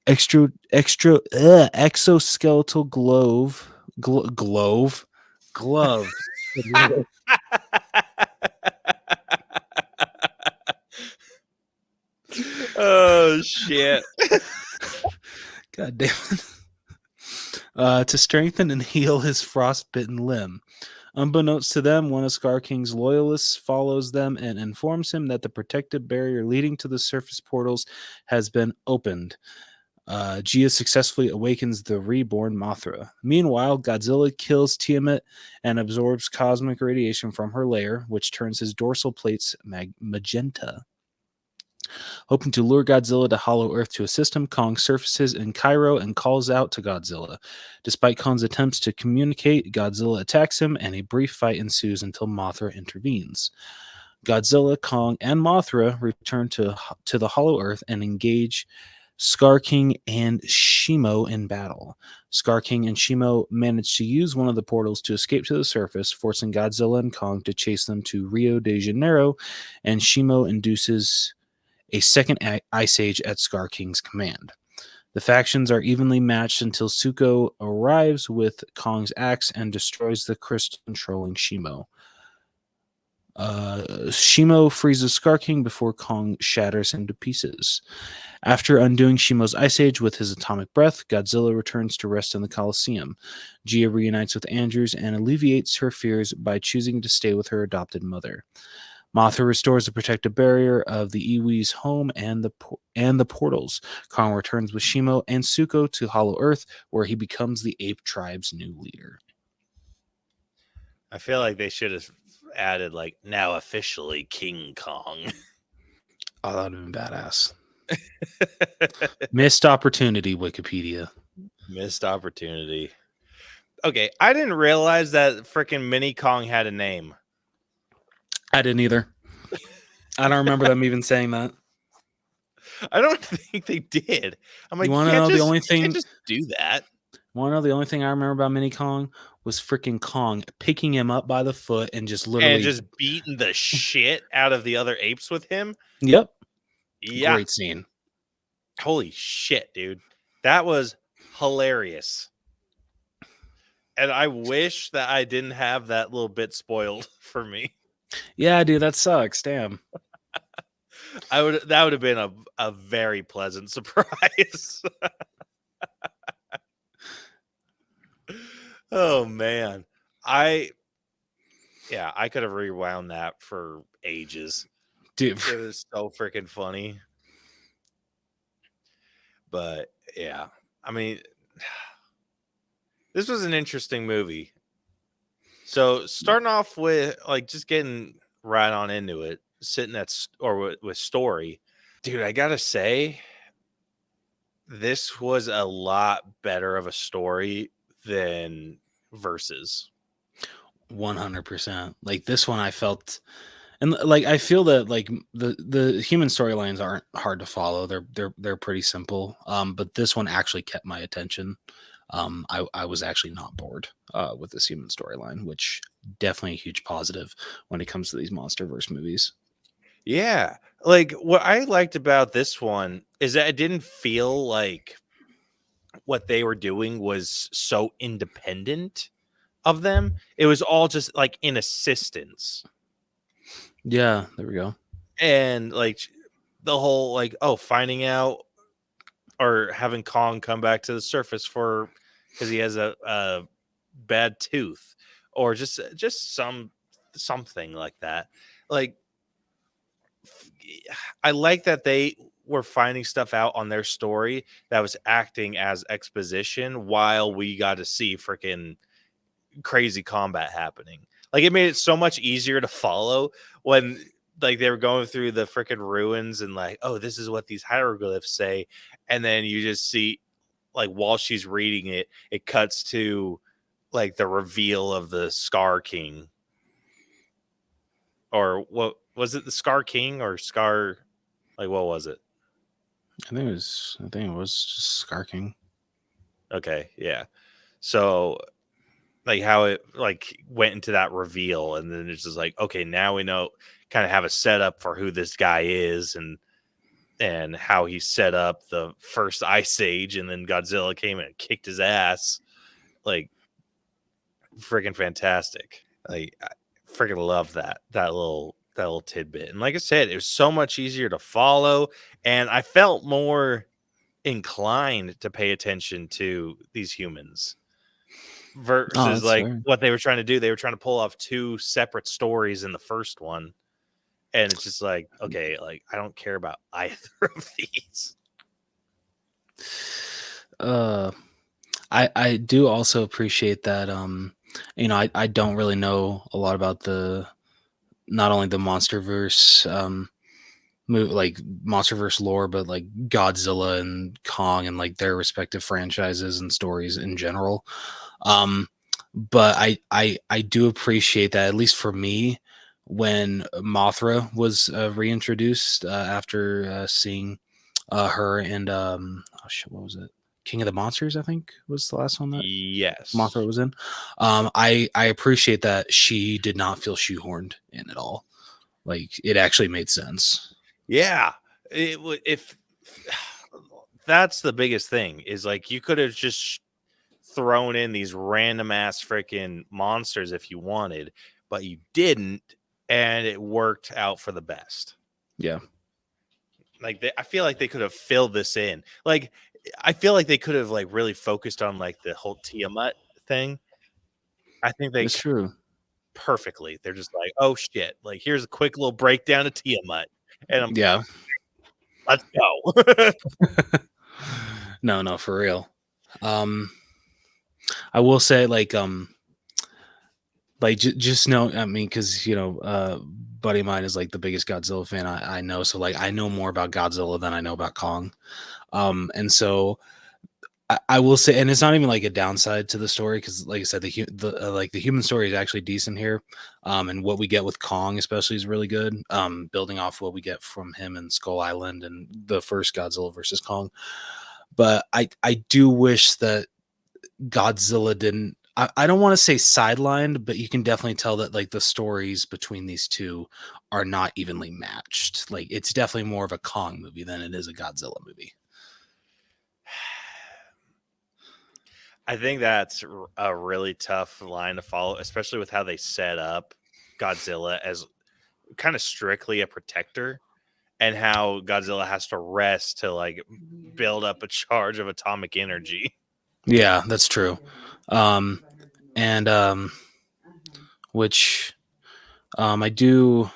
exoskeletal glove. Oh shit. God damn it. To strengthen and heal his frostbitten limb. Unbeknownst to them, one of Scar King's loyalists follows them and informs him that the protective barrier leading to the surface portals has been opened. Gia successfully awakens the reborn Mothra. Meanwhile, Godzilla kills Tiamat and absorbs cosmic radiation from her lair, which turns his dorsal plates magenta. Hoping to lure Godzilla to Hollow Earth to assist him, Kong surfaces in Cairo and calls out to Godzilla. Despite Kong's attempts to communicate, Godzilla attacks him, and a brief fight ensues until Mothra intervenes. Godzilla, Kong, and Mothra return to the Hollow Earth and engage Scar King and Shimo in battle. Scar King and Shimo manage to use one of the portals to escape to the surface, forcing Godzilla and Kong to chase them to Rio de Janeiro, and Shimo induces a second ice age at Scar King's command. The factions are evenly matched until Suko arrives with Kong's axe and destroys the crystal controlling Shimo. Shimo freezes Scar King before Kong shatters him to pieces. After undoing Shimo's ice age with his atomic breath, Godzilla returns to rest in the Colosseum. Gia reunites with Andrews and alleviates her fears by choosing to stay with her adopted mother. Mothra restores the protective barrier of the Iwi's home and the portals. Kong returns with Shimo and Suko to Hollow Earth, where he becomes the ape tribe's new leader. I feel like they should have added, like, now officially King Kong. Oh, that would have been badass. Missed opportunity, Wikipedia. Missed opportunity. Okay, I didn't realize that freaking Mini Kong had a name. I didn't either. I don't remember them even saying that. I don't think they did. I'm like, you want to know the only thing? You can't just do that. Want to know the only thing I remember about Mini Kong was freaking Kong picking him up by the foot and just literally. And just beating the shit out of the other apes with him. Yep. Yeah. Great scene. Holy shit, dude. That was hilarious. And I wish that I didn't have that little bit spoiled for me. Yeah, dude, that sucks. Damn. That would have been a very pleasant surprise. Oh man. I could have rewound that for ages. Dude. It was so freaking funny. But yeah, I mean, this was an interesting movie. So starting off with like just getting right on into it, sitting with story, dude, I gotta say, this was a lot better of a story than Versus. 100%. Like this one, I felt, and like I feel that like the human storylines aren't hard to follow. They're pretty simple. But this one actually kept my attention. I was actually not bored with this human storyline, which definitely a huge positive when it comes to these MonsterVerse movies. Yeah. Like what I liked about this one is that it didn't feel like what they were doing was so independent of them. It was all just like in assistance. Yeah, there we go. And like the whole like, oh, finding out or having Kong come back to the surface because he has a bad tooth or just something like that. Like I like that they were finding stuff out on their story that was acting as exposition while we got to see freaking crazy combat happening. Like it made it so much easier to follow when like they were going through the freaking ruins and like, oh, this is what these hieroglyphs say. And then you just see like while she's reading it, it cuts to like the reveal of the Scar King. Or what was it, the Scar King or Scar? Like what was it? I think it was just Scar King. Okay, yeah. So like how it like went into that reveal, and then it's just like, okay, now we know, kind of have a setup for who this guy is and how he set up the first Ice Age, and then Godzilla came and kicked his ass. Like freaking fantastic. Like I freaking love that little tidbit. And like I said, it was so much easier to follow, and I felt more inclined to pay attention to these humans versus like fair. what they were trying to do. They were trying to pull off two separate stories in the first one, and it's just like, okay, like I don't care about either of these. I do also appreciate that I don't really know a lot about not only the MonsterVerse like MonsterVerse lore, but like Godzilla and Kong and like their respective franchises and stories in general. But I do appreciate that, at least for me, when Mothra was reintroduced after seeing her and what was it? King of the Monsters, I think, was the last one that Yes, Mothra was in. I appreciate that she did not feel shoehorned in at all. Like it actually made sense. Yeah, it would. If that's the biggest thing, is like you could have just thrown in these random ass freaking monsters if you wanted, but you didn't, and it worked out for the best. Yeah. Like I feel like they could have filled this in. Like I feel like they could have like really focused on like the whole Tiamat thing. I think they It's true. Perfectly. They're just like, oh shit, like here's a quick little breakdown of Tiamat, and Yeah. let's go. No, for real. I will say just know, I mean, because buddy of mine is like the biggest Godzilla fan I know, so like I know more about Godzilla than I know about Kong. And so I will say, and it's not even like a downside to the story, because like I said, the human story is actually decent here, and what we get with Kong especially is really good, building off what we get from him in Skull Island and the first Godzilla versus Kong. But I do wish that Godzilla didn't. I don't want to say sidelined, but you can definitely tell that like the stories between these two are not evenly matched. Like it's definitely more of a Kong movie than it is a Godzilla movie. I think that's a really tough line to follow, especially with how they set up Godzilla as kind of strictly a protector, and how Godzilla has to rest to like build up a charge of atomic energy. Yeah, that's true. And which I do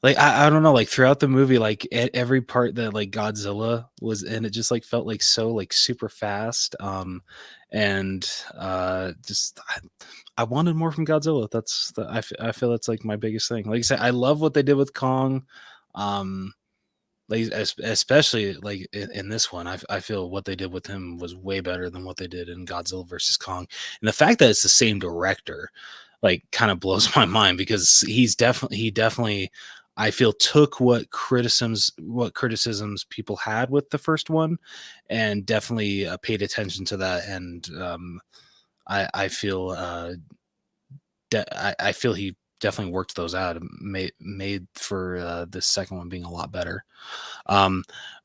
like. I don't know, like throughout the movie, like every part that like Godzilla was in, it just like felt like so like super fast. And just I wanted more from Godzilla. That's I feel that's like my biggest thing. Like I said, I love what they did with Kong. Like especially like in this one, I feel what they did with him was way better than what they did in Godzilla versus Kong. And the fact that it's the same director, like, kind of blows my mind, because he definitely I feel took what criticisms people had with the first one, and definitely paid attention to that. And I feel I feel he definitely worked those out and made for the second one being a lot better.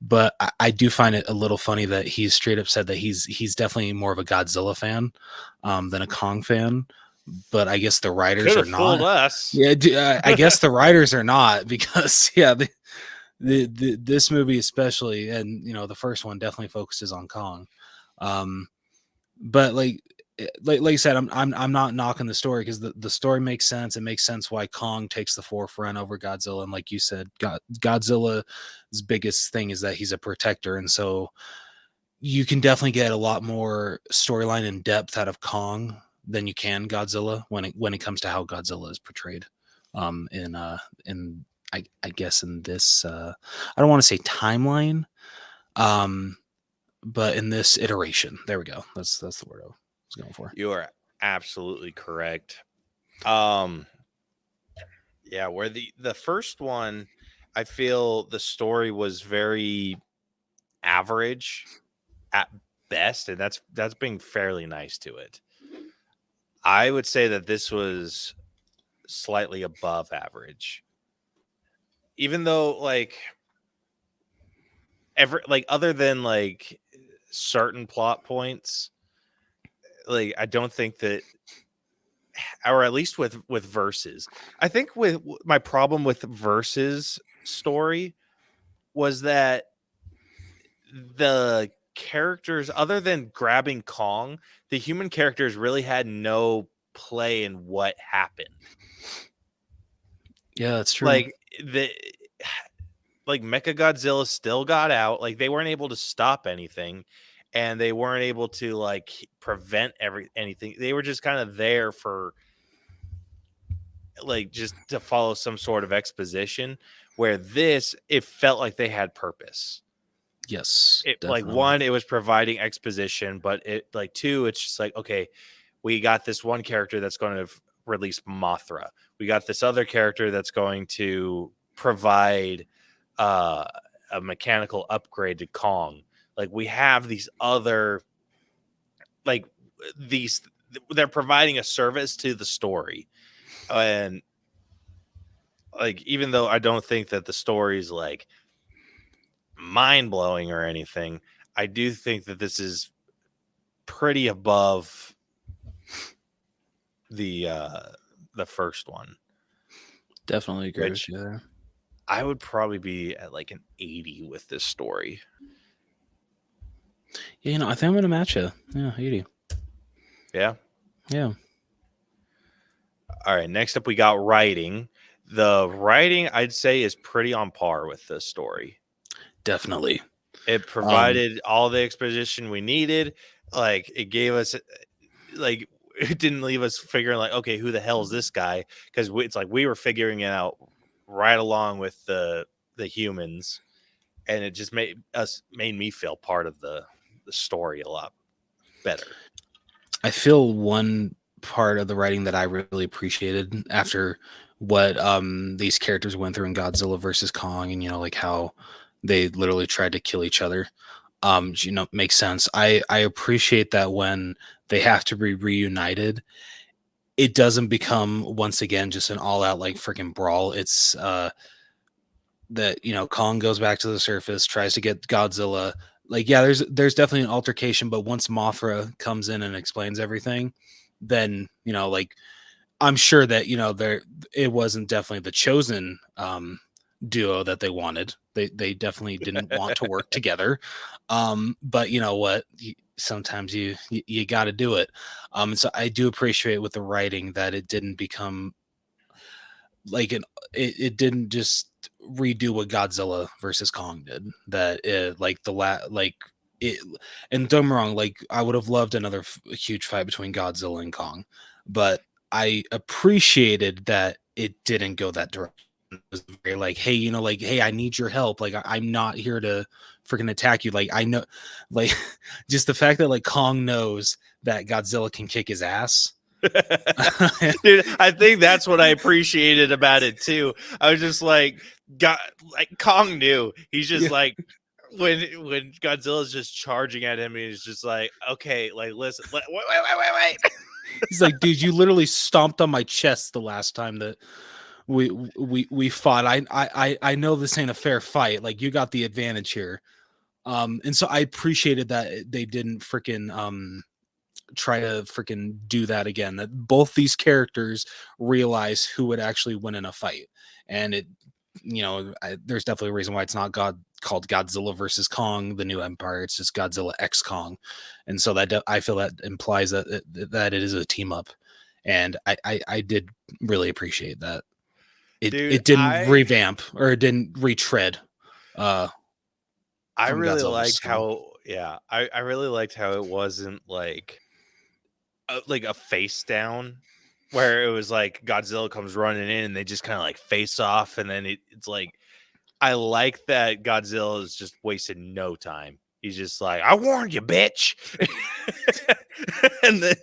But I do find it a little funny that he's straight up said that he's definitely more of a Godzilla fan than a Kong fan. But I guess the writers are Fooled not. us. Yeah, I guess the writers are not, because this movie especially, and the first one definitely focuses on Kong. But like I said, I'm not knocking the story, because the story makes sense. It makes sense why Kong takes the forefront over Godzilla. And like you said, Godzilla's biggest thing is that he's a protector, and so you can definitely get a lot more storyline and depth out of Kong than you can Godzilla when it comes to how Godzilla is portrayed. In I guess in this I don't want to say timeline, but in this iteration. There we go. That's the word I was going for. You are absolutely correct. Yeah, where the first one, I feel the story was very average at best, and that's being fairly nice to it. I would say that this was slightly above average, even though like other than like certain plot points, like I don't think that, or at least with Versus, I think with my problem with Versus story was that the characters, other than grabbing Kong, the human characters really had no play in what happened. Yeah, that's true. Like Mechagodzilla still got out. Like they weren't able to stop anything, and they weren't able to like prevent anything. They were just kind of there for like just to follow some sort of exposition, where it felt like they had purpose. Yes, Like one, it was providing exposition, but it like two, it's just like, okay, we got this one character that's going to release Mothra. We got this other character that's going to provide a mechanical upgrade to Kong. Like we have these other, like they're providing a service to the story. And like, even though I don't think that the story is like mind blowing or anything, I do think that this is pretty above the first one. Definitely agree with you there. I would probably be at like an 80 with this story. Yeah, I think I'm gonna match you. Yeah, 80. Yeah. Yeah. All right. Next up, we got writing. The writing, I'd say, is pretty on par with this story. Definitely. It provided all the exposition we needed. Like it gave us, like it didn't leave us figuring like, okay, who the hell is this guy? Because it's like we were figuring it out right along with the humans, and it just made me feel part of the story a lot better. I feel one part of the writing that I really appreciated after what these characters went through in Godzilla versus Kong, and like how they literally tried to kill each other. makes sense. I appreciate that when they have to be reunited, it doesn't become once again just an all out like freaking brawl. It's that Kong goes back to the surface, tries to get Godzilla. Like, yeah, there's definitely an altercation, but once Mothra comes in and explains everything, then like I'm sure that there it wasn't definitely the chosen duo that they wanted. They definitely didn't want to work together. But you know what? Sometimes you got to do it. So I do appreciate with the writing that it didn't become like it didn't just redo what Godzilla versus Kong did. That it like it, and don't get me wrong, like I would have loved another huge fight between Godzilla and Kong, but I appreciated that it didn't go that direction. It was very like, hey, like, hey, I need your help. Like, I'm not here to freaking attack you. Like, I know, like, just the fact that like Kong knows that Godzilla can kick his ass. Dude, I think that's what I appreciated about it too. I was just like, Kong knew. He's just like, when Godzilla's just charging at him, he's just like, okay, like listen, wait. He's like, dude, you literally stomped on my chest the last time that we fought. I know this ain't a fair fight. Like, you got the advantage here. And so I appreciated that they didn't freaking try to freaking do that again. That both these characters realize who would actually win in a fight, and it, there's definitely a reason why it's not called Godzilla versus Kong, the new Empire. It's just Godzilla X Kong, and so that I feel that implies that it is a team up, and I did really appreciate that. It didn't revamp or it didn't retread. I really Godzilla liked how I really liked how it wasn't like a face down, where it was like Godzilla comes running in and they just kind of like face off, and then it's like, I like that Godzilla is just wasting no time. He's just like, I warned you, bitch. And then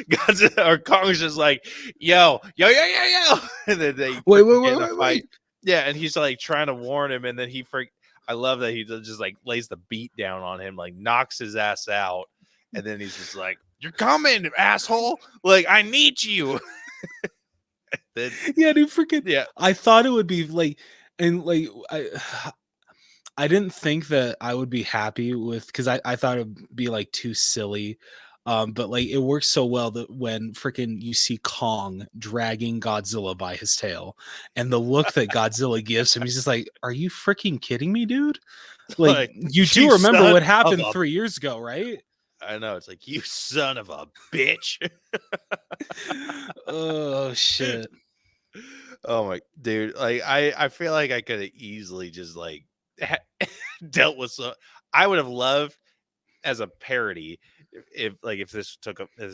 Godzilla or Kong's just like, yo. And then they wait. Yeah, and he's like trying to warn him, and then I love that he just like lays the beat down on him, like knocks his ass out, and then he's just like, you're coming, asshole. Like, I need you. Then, yeah, dude, freaking yeah. I thought it would be like, and like I didn't think that I would be happy with, because I thought it'd be like too silly. But like it works so well that when freaking you see Kong dragging Godzilla by his tail, and the look that Godzilla gives him, he's just like, "Are you freaking kidding me, dude?" Like, you do remember what happened 3 years ago, right? I know. It's like, you son of a bitch. Oh shit. Oh my dude. Like, I feel like I could have easily just like dealt with I would have loved, as a parody, if this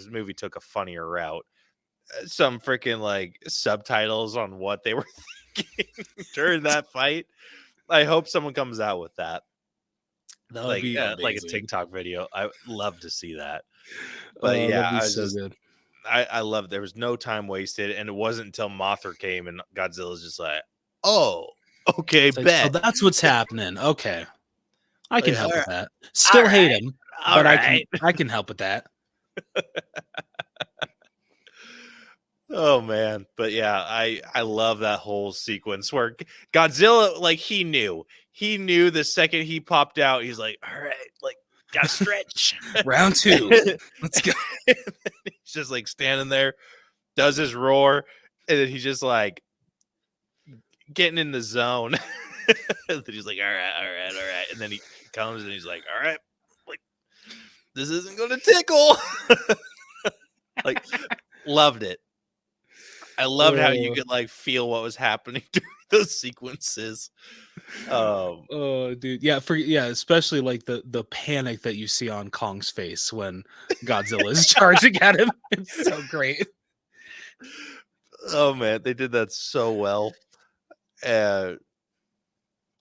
movie took a funnier route, some freaking like subtitles on what they were thinking during that fight. I hope someone comes out with that. That would be like a TikTok video. I would love to see that. But that'd be so good. I love, there was no time wasted, and it wasn't until Mothra came and Godzilla's just like, oh, okay, like, bet. oh, that's what's happening. Okay, I can help with that. Still hate him, but I can help with that. Oh man, but yeah, I love that whole sequence where Godzilla, like, he knew the second he popped out, he's like, all right, like, gotta stretch. Round 2, let's go. He's just like standing there, does his roar, and then he's just like getting in the zone. And then he's like, all right, and then he comes and he's like, all right, like, this isn't gonna tickle. Like, loved it. I loved how you could like feel what was happening during those sequences. Oh, dude, yeah, especially like the panic that you see on Kong's face when Godzilla is charging at him. It's so great. Oh man, they did that so well. Yeah,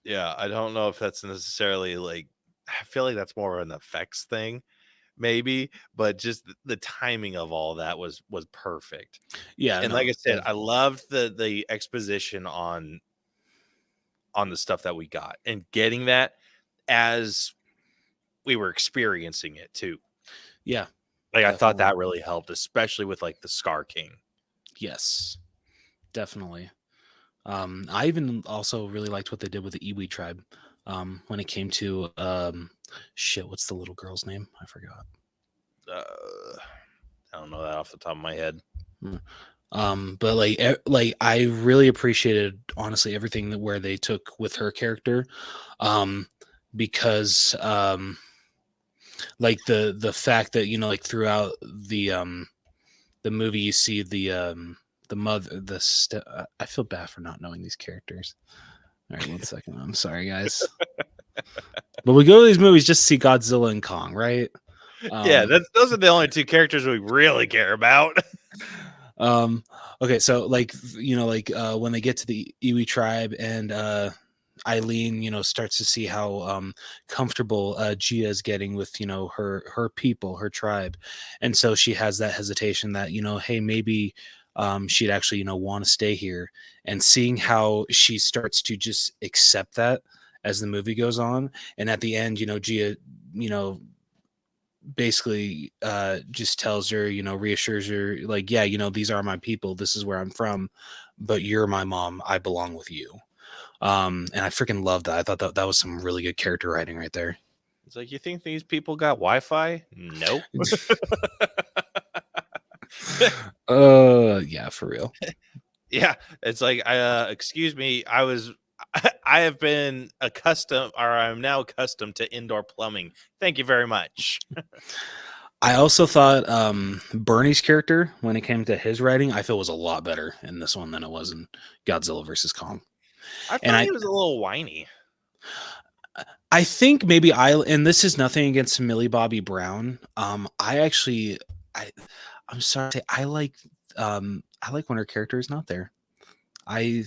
I don't know if that's necessarily like, I feel like that's more of an effects thing, maybe, but just the timing of all that was perfect. Yeah, and like I said, I loved the exposition on the stuff that we got, and getting that as we were experiencing it too. Yeah. Like I thought Definitely. that really helped, especially with like the Scar King. Yes, definitely. I even also really liked what they did with the Iwi tribe. When it came to shit, what's the little girl's name? I forgot. I don't know that off the top of my head. But like I really appreciated honestly everything that where they took with her character, because like the fact that, you know, like throughout the movie you see the mother I feel bad for not knowing these characters. All right, 1 second. I'm sorry, guys. But we go to these movies just to see Godzilla and Kong, right? Yeah, those are the only two characters we really care about. Okay, so like, you know, like when they get to the Iwi tribe and Eileen, you know, starts to see how comfortable Gia is getting with, you know, her people, her tribe, and so she has that hesitation that, you know, hey, maybe she'd actually, you know, want to stay here, and seeing how she starts to just accept that as the movie goes on, and at the end, you know, Gia, you know, basically just tells her, you know, reassures her like, yeah, you know, these are my people, this is where I'm from, but you're my mom, I belong with you. And I freaking love that. I thought that was some really good character writing right there. It's like, you think these people got Wi-Fi? Nope. Yeah, for real. Yeah, it's like, excuse me, I have been accustomed, or I'm now accustomed to indoor plumbing. Thank you very much. I also thought Bernie's character, when it came to his writing, I feel was a lot better in this one than it was in Godzilla versus Kong. I thought he was a little whiny. I think maybe and this is nothing against Millie Bobby Brown. I'm sorry to say, I like when her character is not there. I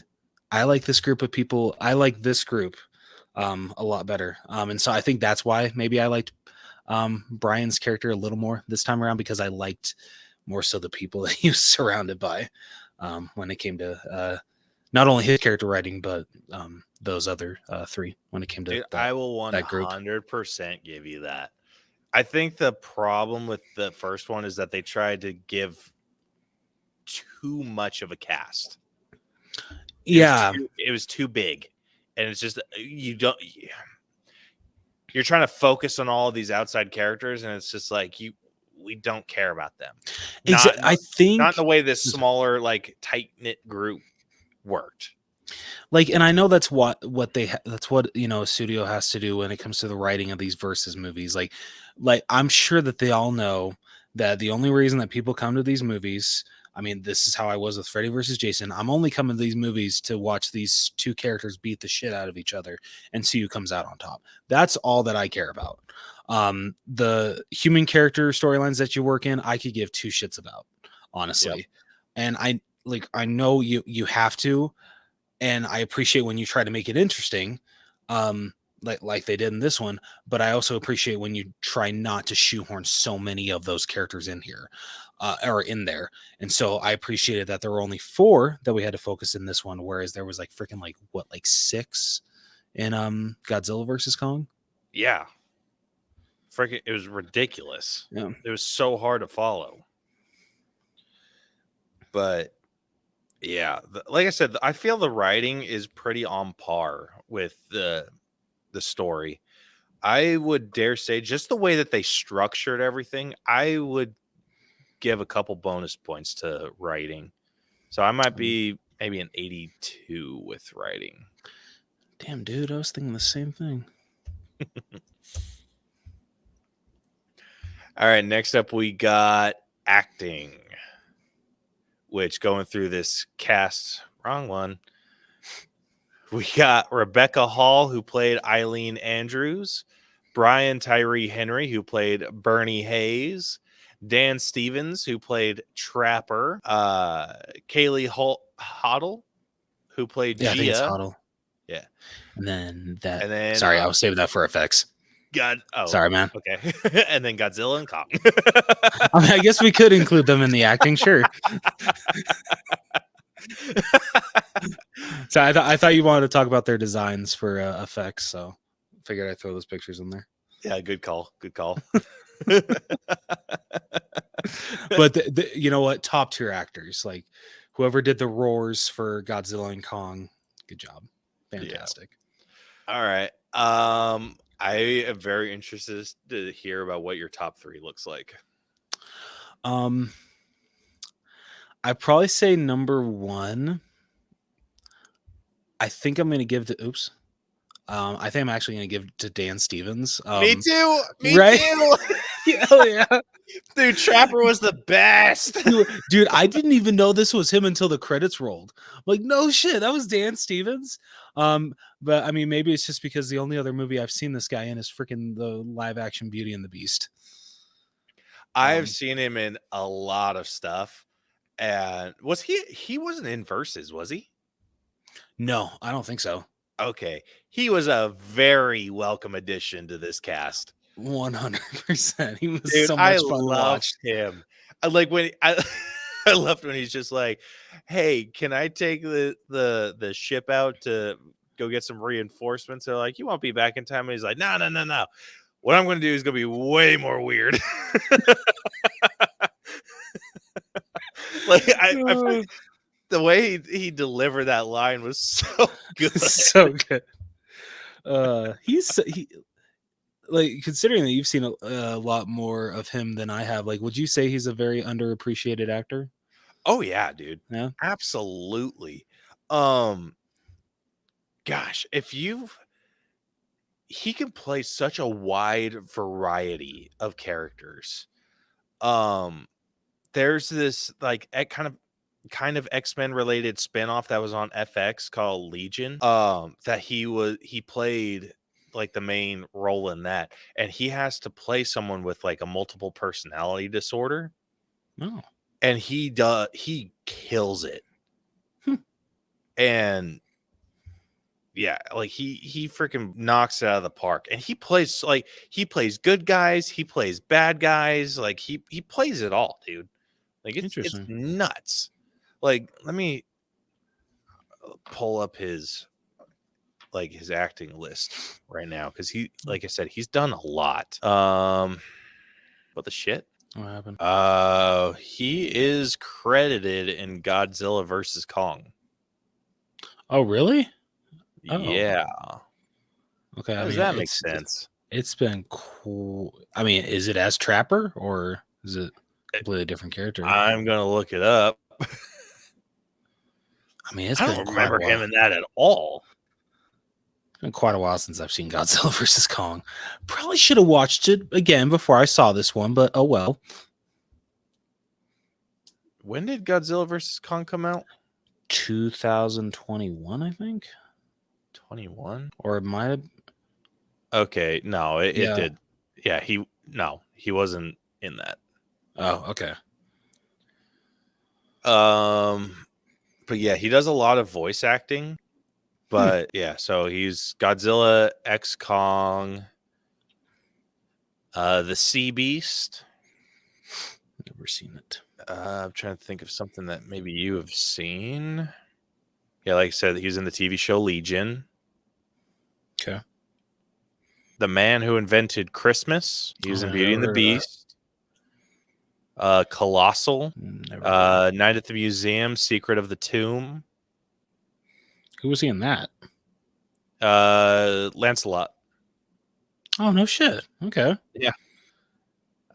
like this group of people. I like this group a lot better. And so I think that's why maybe I liked Brian's character a little more this time around, because I liked more so the people that he was surrounded by when it came to not only his character writing, but those other three when it came to Dude, that, I will that group. 100% give you that. I think the problem with the first one is that they tried to give too much of a cast. It was too big, and it's just you're trying to focus on all of these outside characters, and it's just like we don't care about them. I think not the way this smaller, like, tight knit group worked. Like, and I know that's what you know, a studio has to do when it comes to the writing of these versus movies. Like I'm sure that they all know that the only reason that people come to these movies, I mean, this is how I was with Freddy versus Jason. I'm only coming to these movies to watch these two characters beat the shit out of each other and see who comes out on top. That's all that I care about. The human character storylines that you work in, I could give two shits about, honestly. Yep. And I know you have to, and I appreciate when you try to make it interesting, like they did in this one. But I also appreciate when you try not to shoehorn so many of those characters in here, or in there. And so I appreciated that there were only 4 that we had to focus in this one, whereas there was like freaking like 6 in Godzilla versus Kong. Yeah, freaking, it was ridiculous. Yeah, it was so hard to follow. But yeah, like I said, I feel the writing is pretty on par with the story. I would dare say just the way that they structured everything, I would give a couple bonus points to writing. So I might be maybe an 82 with writing. Damn, dude, I was thinking the same thing. All right, next up we got acting, which, going through this cast, wrong one. We got Rebecca Hall, who played Eileen Andrews, Brian Tyree Henry, who played Bernie Hayes, Dan Stevens, who played Trapper, Kaylee Hoddle, who played Gia. I think it's Hoddle. Yeah. And then sorry, I was saving that for effects. Sorry, man. Okay. And then Godzilla and Kong. I mean, I guess we could include them in the acting, sure. So I thought you wanted to talk about their designs for effects, so figured I'd throw those pictures in there. Yeah, good call. Good call. But you know what? Top tier actors, like whoever did the roars for Godzilla and Kong, good job, fantastic. Yeah. All right. I am very interested to hear about what your top 3 looks like. I'd probably say number 1. I think I'm going to give to Oops. I think I'm actually going to give to Dan Stevens. Me too. Me right? too. Hell yeah. Dude, Trapper was the best. Dude, I didn't even know this was him until the credits rolled. Like, no shit, that was Dan Stevens. But I mean, maybe it's just because the only other movie I've seen this guy in is freaking the live action Beauty and the Beast. I've seen him in a lot of stuff. And he wasn't in Versus, was he? No, I don't think so. Okay. He was a very welcome addition to this cast. 100%. He was Dude, so much I fun to watch. him. I like when I loved when he's just like, "Hey, can I take the ship out to go get some reinforcements?" They're like, "You won't be back in time." And he's like, "No, no, no, no. What I'm going to do is going to be way more weird." Like I the way he delivered that line was so good. So good. He like, considering that you've seen a lot more of him than I have, like, would you say he's a very underappreciated actor? Oh yeah, dude. Yeah, Absolutely. Gosh, he can play such a wide variety of characters. There's this like kind of X-Men related spinoff that was on FX called Legion. That he played like the main role in that, and he has to play someone with like a multiple personality disorder. no, And he kills it. And yeah, like he freaking knocks it out of the park. And he plays good guys, he plays bad guys, like he plays it all, dude. Like it's nuts. Like, let me pull up his acting list right now, because like I said, he's done a lot. What the shit? what happened? He is credited in Godzilla versus Kong. Oh, really? Oh. Yeah. Okay. How does that make sense? It's been cool. I mean, is it as Trapper or is it a completely different character? I'm gonna look it up. I mean, I don't remember him in that at all. It's been quite a while since I've seen Godzilla versus Kong. Probably should have watched it again before I saw this one, but oh well. When did Godzilla versus Kong come out? 2021, I think. 21? Or it might have. Okay, no, it did. Yeah, he wasn't in that. Oh, okay. But yeah, he does a lot of voice acting. But yeah, so he's Godzilla, X Kong, the Sea Beast. Never seen it. I'm trying to think of something that maybe you have seen. Yeah, like I said, he was in the TV show Legion. Okay. The Man Who Invented Christmas. He was in Beauty and the Beast. Colossal. Night at the Museum. Secret of the Tomb. Who was he in that? Lancelot. Oh, no shit. Okay. Yeah.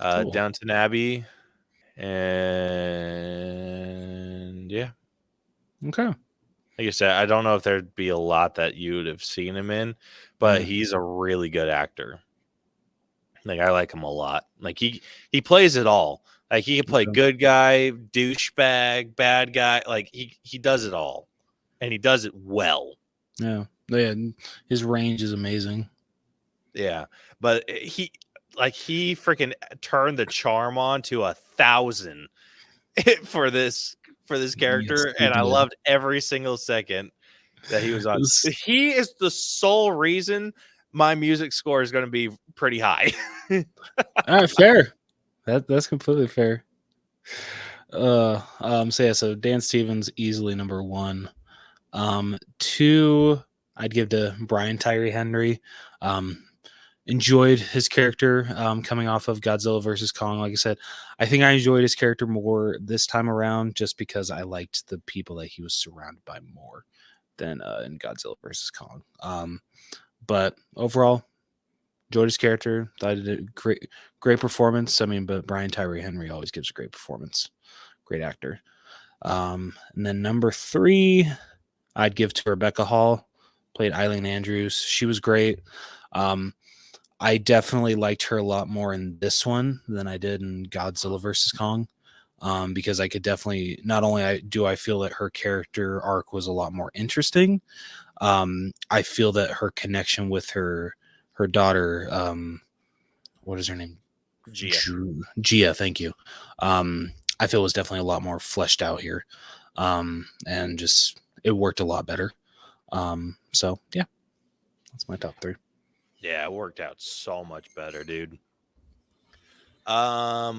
Cool. Downton Abbey. And yeah. Okay. Like I said, I don't know if there'd be a lot that you would have seen him in, but he's a really good actor. Like, I like him a lot. Like, he plays it all. Like, he can play good guy, douchebag, bad guy. Like, he does it all, and he does it well. Yeah. His range is amazing. Yeah, but he freaking turned the charm on to 1,000 for this character, and I loved every single second that he was on. He is the sole reason my music score is going to be pretty high. All right, fair. That's completely fair. So Dan Stevens easily number 1. 2, I'd give to Brian Tyree Henry. enjoyed his character coming off of Godzilla versus Kong. Like I said, I think I enjoyed his character more this time around just because I liked the people that he was surrounded by more than in Godzilla versus Kong. But overall, enjoyed his character. Thought he did a great performance. I mean, but Brian Tyree Henry always gives a great performance. Great actor. And then number 3, I'd give to Rebecca Hall. Played Eileen Andrews. She was great. I definitely liked her a lot more in this one than I did in Godzilla versus Kong. Because I could definitely, not only do I feel that her character arc was a lot more interesting, I feel that her connection with her daughter, what is her name? Gia, thank you. I feel was definitely a lot more fleshed out here. And just, it worked a lot better. So yeah, that's my top 3. Yeah, it worked out so much better, dude. Honest,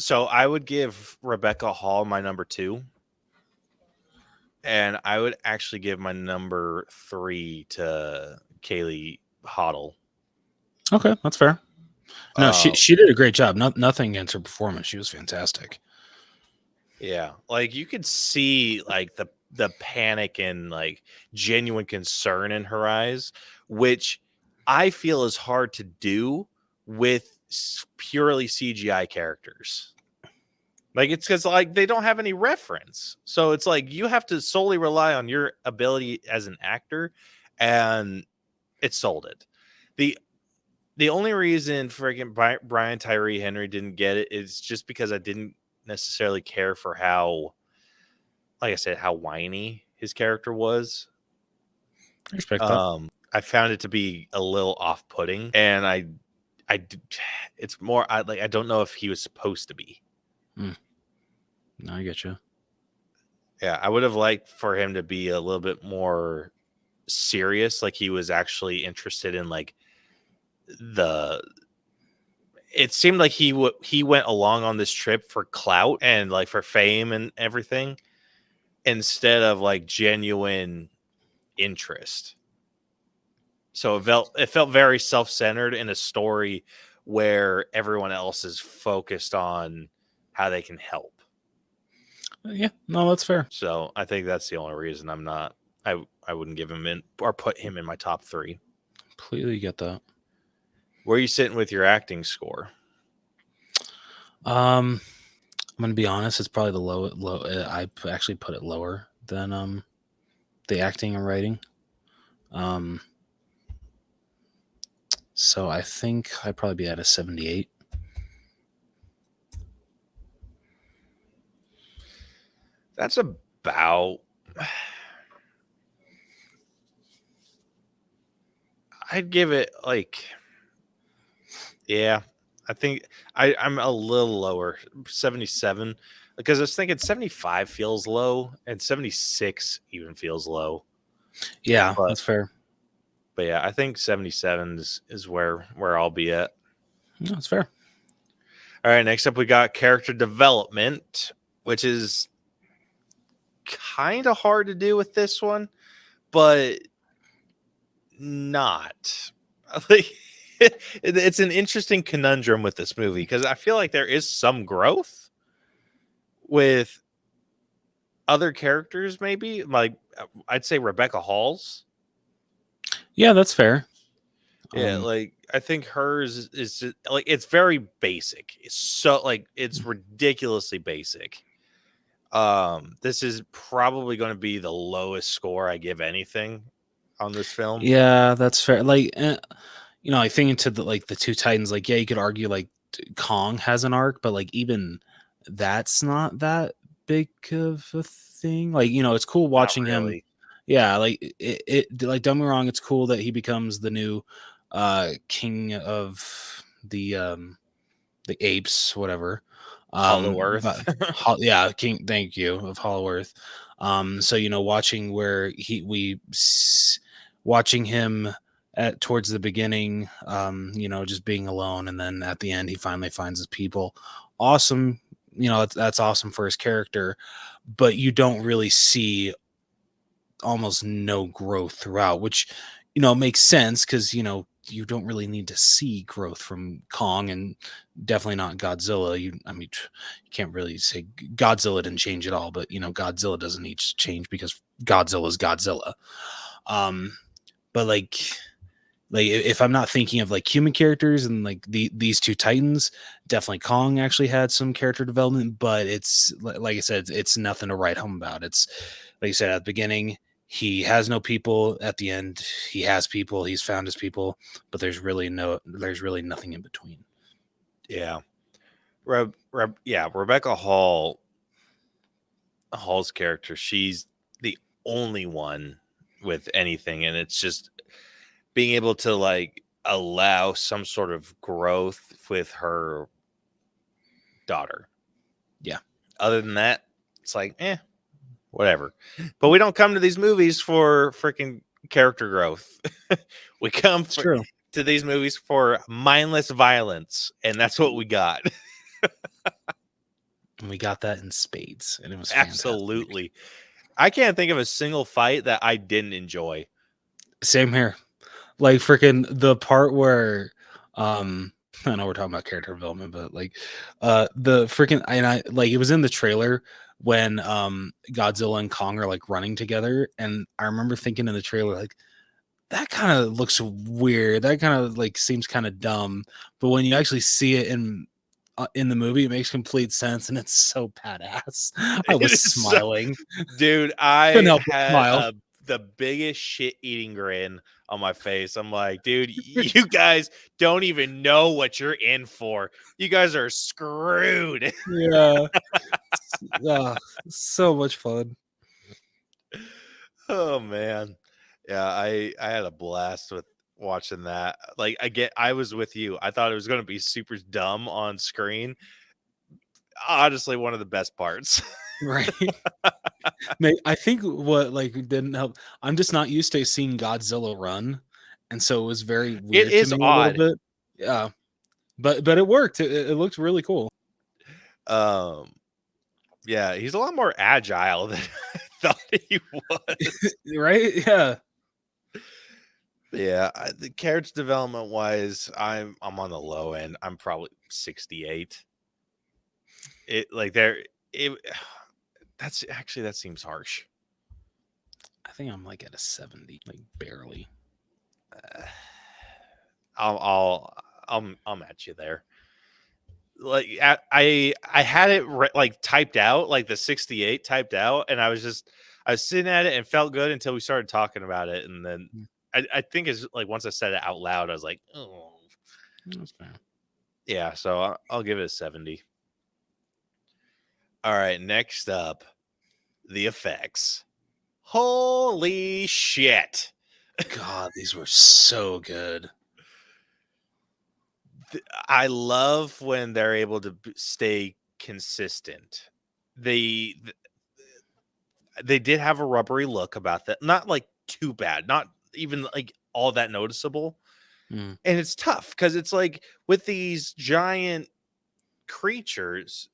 so I would give Rebecca Hall my number 2. And I would actually give my number 3 to Kaylee Hoddle. Okay, that's fair. No, she did a great job. Nothing against her performance. She was fantastic. Yeah, like you could see like the panic and like genuine concern in her eyes, which I feel is hard to do with purely CGI characters. Like it's because like they don't have any reference, so it's like you have to solely rely on your ability as an actor, and it sold it. The only reason freaking Brian Tyree Henry didn't get it is just because I didn't necessarily care for how, like I said, how whiny his character was. I respect that. I found it to be a little off-putting, and it's more I don't know if he was supposed to be. No, I get you. Yeah, I would have liked for him to be a little bit more serious, like he was actually interested in like it seemed like he went along on this trip for clout and like for fame and everything instead of like genuine interest. So it felt very self-centered in a story where everyone else is focused on how they can help. Yeah, no, that's fair. So I think that's the only reason I wouldn't give him in or put him in my top 3. Completely get that. Where are you sitting with your acting score? I'm gonna be honest. It's probably the low. I actually put it lower than the acting and writing. So I think I'd probably be at a 78. That's about. I'd give it like. Yeah, I think I'm a little lower, 77, because I was thinking 75 feels low and 76 even feels low. Yeah, that's fair. But yeah, I think 77 is where I'll be at. No, that's fair. All right, next up we got character development, which is kind of hard to do with this one, but not. Like it's an interesting conundrum with this movie because I feel like there is some growth with other characters, maybe like I'd say Rebecca Hall's. Yeah, that's fair. Yeah, like I think hers is just, like it's very basic. It's so like it's ridiculously basic. This is probably going to be the lowest score I give anything on this film. Yeah, that's fair. Like, I think into the two Titans. Like, yeah, you could argue like Kong has an arc, but like even that's not that big of a thing. Like, it's cool watching him. Yeah, like it like don't get me wrong, it's cool that he becomes the new king of the apes, whatever. Hollow Earth. Yeah, king. Thank you, of Hollow Earth. So watching where watching him towards the beginning, just being alone, and then at the end he finally finds his people. Awesome. That's awesome for his character, but you don't really see almost no growth throughout, which makes sense because, you don't really need to see growth from Kong, and definitely not Godzilla. You can't really say Godzilla didn't change at all, but Godzilla doesn't need to change because Godzilla is Godzilla. But like if I'm not thinking of like human characters and like these two Titans, definitely Kong actually had some character development, but it's like I said, it's nothing to write home about. It's like you said at the beginning, he has no people. At the end, he has people. He's found his people, but there's really nothing in between. Yeah. Rebecca Hall's character, she's the only one with anything, and it's just being able to like allow some sort of growth with her daughter. Yeah. Other than that, it's like, whatever. But we don't come to these movies for freaking character growth. We come to these movies for mindless violence, and that's what we got. And we got that in spades, and it was absolutely fantastic. I can't think of a single fight that I didn't enjoy. Same here. Like freaking the part where I know we're talking about character development, but like the freaking I like it was in the trailer when Godzilla and Kong are like running together, and I remember thinking in the trailer like that kind of looks weird. That kind of like seems kind of dumb, but when you actually see it in the movie, it makes complete sense, and it's so badass. I was smiling, dude. I had the biggest shit-eating grin on my face. I'm like, dude, you guys don't even know what you're in for. You guys are screwed. Yeah. So much fun. Oh man. Yeah, I had a blast with watching that. Like I was with you. I thought it was going to be super dumb on screen. Honestly, one of the best parts. Right. I think what like didn't help. I'm just not used to seeing Godzilla run, and so it was very weird. It is to me odd. A little bit. Yeah, but it worked. It looked really cool. Yeah, he's a lot more agile than I thought he was. Right? Yeah. Yeah, the character development wise, I'm on the low end. I'm probably 68. That seems harsh. I think I'm like at a 70, like barely. I'll match you there. Like I had it like typed out, like the 68 typed out, and I was sitting at it and felt good until we started talking about it, and then I think it's like once I said it out loud, I was like, oh, that's fair. Yeah, so I'll give it a 70. All right, next up, the effects. Holy shit. God, these were so good. I love when they're able to stay consistent. They did have a rubbery look about that. Not like too bad, not even like all that noticeable. And it's tough because it's like with these giant creatures,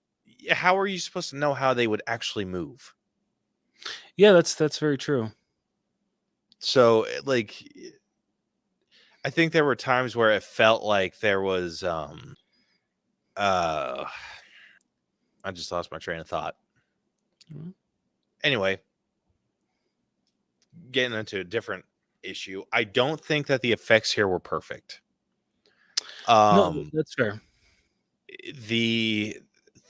how are you supposed to know how they would actually move? Yeah, that's very true. So like I think there were times where it felt like there was I just lost my train of thought. Anyway, getting into a different issue, I don't think that the effects here were perfect. No, that's fair.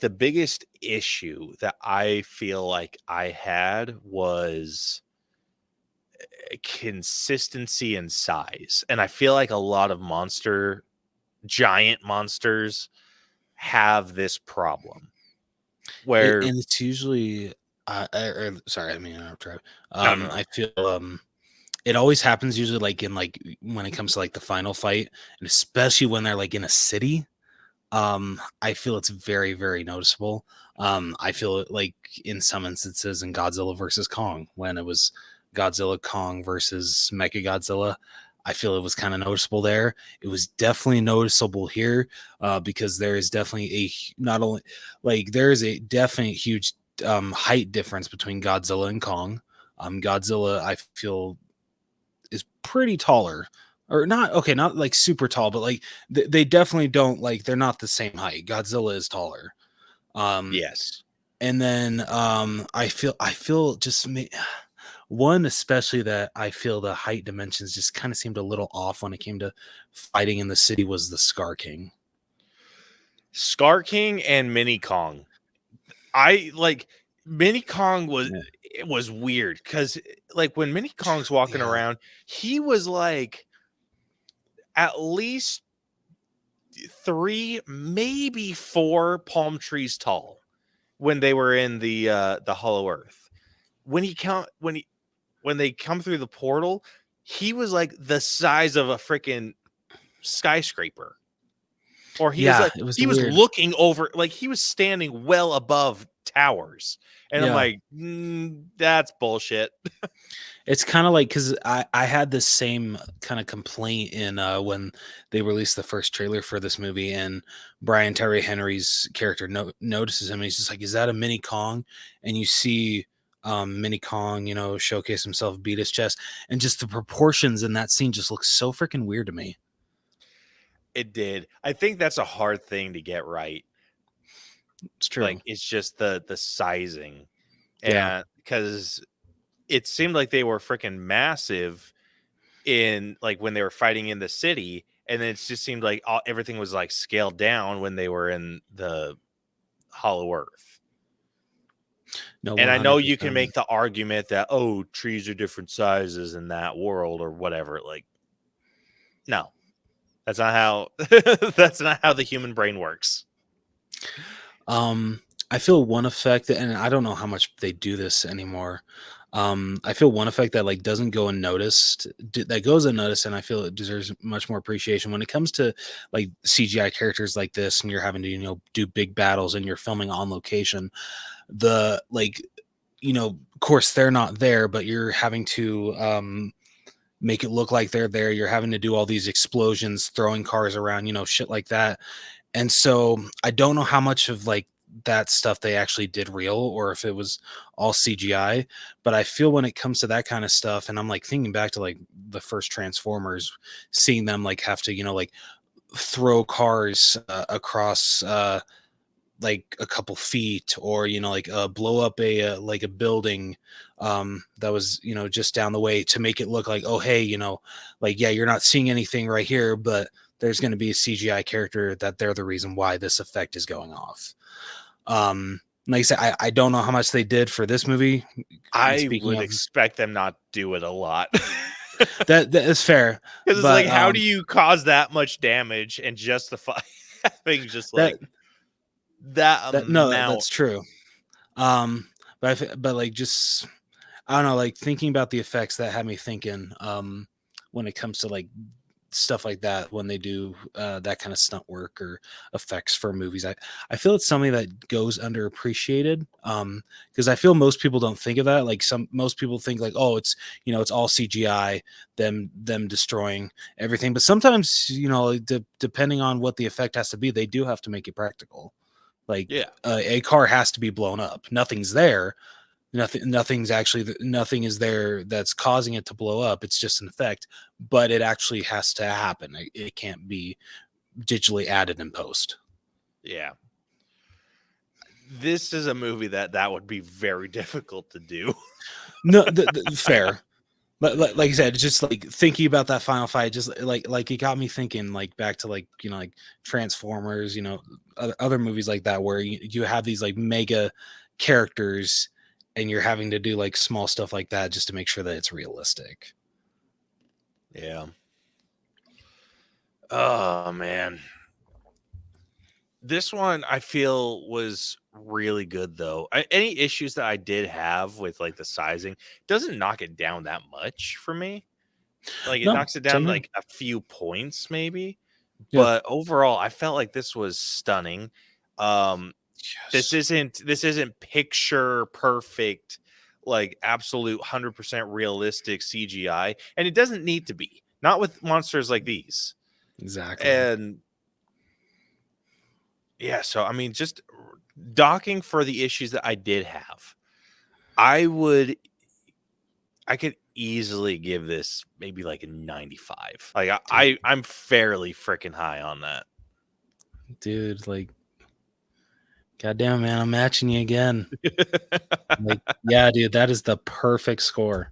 The biggest issue that I feel like I had was consistency and size, and I feel like a lot of giant monsters have this problem where and it's usually sorry, I mean, no. I feel it always happens usually like in like when it comes to like the final fight, and especially when they're like in a city. I feel it's very, very noticeable. I feel it like in some instances in Godzilla versus Kong, when it was Godzilla Kong versus Mechagodzilla, I feel it was kind of noticeable there. It was definitely noticeable here because there is definitely there is a definite huge height difference between Godzilla and Kong. Godzilla, I feel is pretty taller, or not. Okay, not like super tall, but like they definitely don't like they're not the same height. Godzilla is taller. Yes. And then I feel just one especially that I feel the height dimensions just kind of seemed a little off when it came to fighting in the city was the Scar King. Scar King and Mini Kong. I like Mini Kong was Yeah. it was weird because like when Mini Kong's walking Yeah. around, he was like at least 3, maybe 4 palm trees tall when they were in the Hollow Earth. When they come through the portal, he was like the size of a freaking skyscraper. Or he was Yeah, like it was he was weird. looking over, like he was standing well above towers. And I'm Yeah. like, that's bullshit. It's kind of like because I had this same kind of complaint in when they released the first trailer for this movie, and Brian Terry Henry's character notices him, and he's just like, "Is that a Mini Kong?" And you see Mini Kong, showcase himself, beat his chest, and just the proportions in that scene just look so freaking weird to me. It did. I think that's a hard thing to get right. It's true. Like it's just the sizing. Yeah. And because it seemed like they were freaking massive in like when they were fighting in the city, and then it just seemed like everything was like scaled down when they were in the Hollow Earth. No, And I know you can 100%. make the argument that trees are different sizes in that world or whatever. Like, no, that's not how that's not how the human brain works. I feel one effect, and I don't know how much they do this anymore. I feel one effect that like doesn't go unnoticed, that goes unnoticed, and I feel it deserves much more appreciation when it comes to like CGI characters like this, and you're having to do big battles, and you're filming on location. The like, of course they're not there, but you're having to make it look like they're there. You're having to do all these explosions, throwing cars around, shit like that. And so I don't know how much of like that stuff they actually did real or if it was all CGI, but I feel when it comes to that kind of stuff, and I'm like thinking back to like the first Transformers, seeing them like have to, like throw cars across like a couple feet, or like blow up a like a building that was just down the way to make it look like, oh hey, like yeah, you're not seeing anything right here, but there's going to be a CGI character that they're the reason why this effect is going off. Like I said, I don't know how much they did for this movie. I Speaking would of expect them not to do it a lot. that is fair, Because it's but like, how do you cause that much damage and justify having just like that no, amount? that's true. But like just I don't know, like thinking about the effects that had me thinking when it comes to like stuff like that, when they do that kind of stunt work or effects for movies, I feel it's something that goes underappreciated because I feel most people don't think of that. Like most people think like, oh, it's it's all CGI, them destroying everything, but sometimes depending on what the effect has to be, they do have to make it practical. Like Yeah. a car has to be blown up, nothing's there, nothing is there that's causing it to blow up. It's just an effect, but it actually has to happen. It can't be digitally added in post. Yeah. This is a movie that would be very difficult to do. No, fair. But like I said, just like thinking about that final fight, just like it got me thinking like back to like like Transformers, other movies like that where you have these like mega characters and you're having to do like small stuff like that just to make sure that it's realistic. Yeah. Oh man. This one I feel was really good though. Any issues that I did have with like the sizing doesn't knock it down that much for me. Like it No, knocks it down same here. like a few points maybe. Yeah. But overall I felt like this was stunning. This isn't picture perfect, like absolute 100% realistic CGI, and it doesn't need to be. Not with monsters like these. Exactly. And yeah, so I mean, just docking for the issues that I did have, I could easily give this maybe like a 95. Like I'm fairly freaking high on that. Dude, like, goddamn, man, I'm matching you again. Like, yeah, dude, that is the perfect score.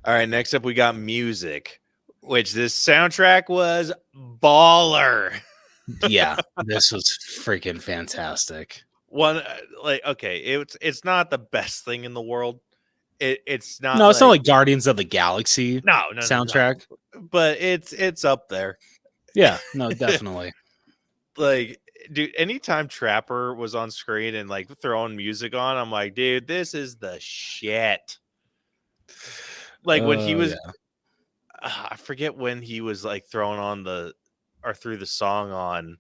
All right, next up we got music, which this soundtrack was baller. Yeah, this was freaking fantastic. One like okay, it's not the best thing in the world. It's not No, it's not like Guardians of the Galaxy no soundtrack. but it's up there. Yeah, no, definitely. Like, dude, anytime Trapper was on screen and like throwing music on, I'm like, dude, this is the shit. Like when he was, I forget when he was like throwing on threw the song on.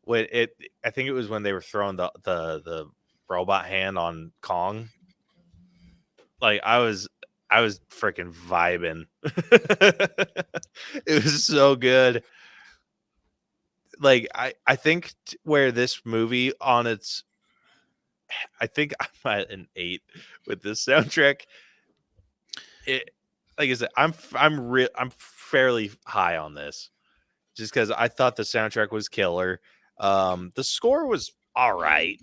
I think it was when they were throwing the robot hand on Kong. Like I was freaking vibing. It was so good. Like I think where this movie on its, I think I'm at an 8 with this soundtrack. It, like I said, I'm fairly high on this, just because I thought the soundtrack was killer. The score was all right.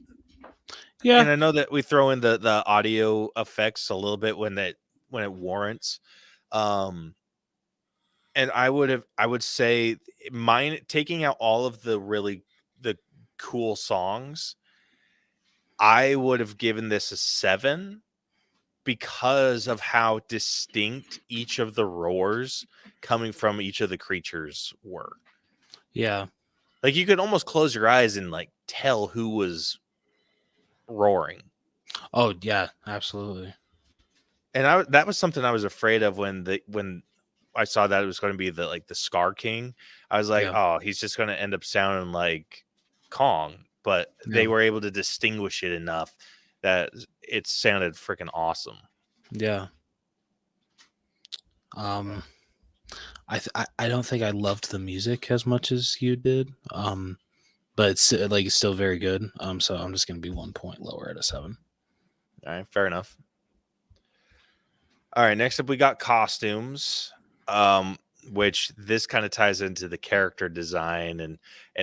Yeah, and I know that we throw in the audio effects a little bit when it warrants. And I would say mine, taking out all of the cool songs, I would have given this a 7 because of how distinct each of the roars coming from each of the creatures were. Yeah. Like you could almost close your eyes and like tell who was roaring. Oh yeah, absolutely. And that was something I was afraid of when I saw that it was going to be the Scar King. I was like, oh, he's just going to end up sounding like Kong. But they were able to distinguish it enough that it sounded freaking awesome. Yeah. I don't think I loved the music as much as you did. But it's still very good. So I'm just gonna be 1 point lower at a 7. All right, fair enough. All right, next up we got costumes. Which this kind of ties into the character design and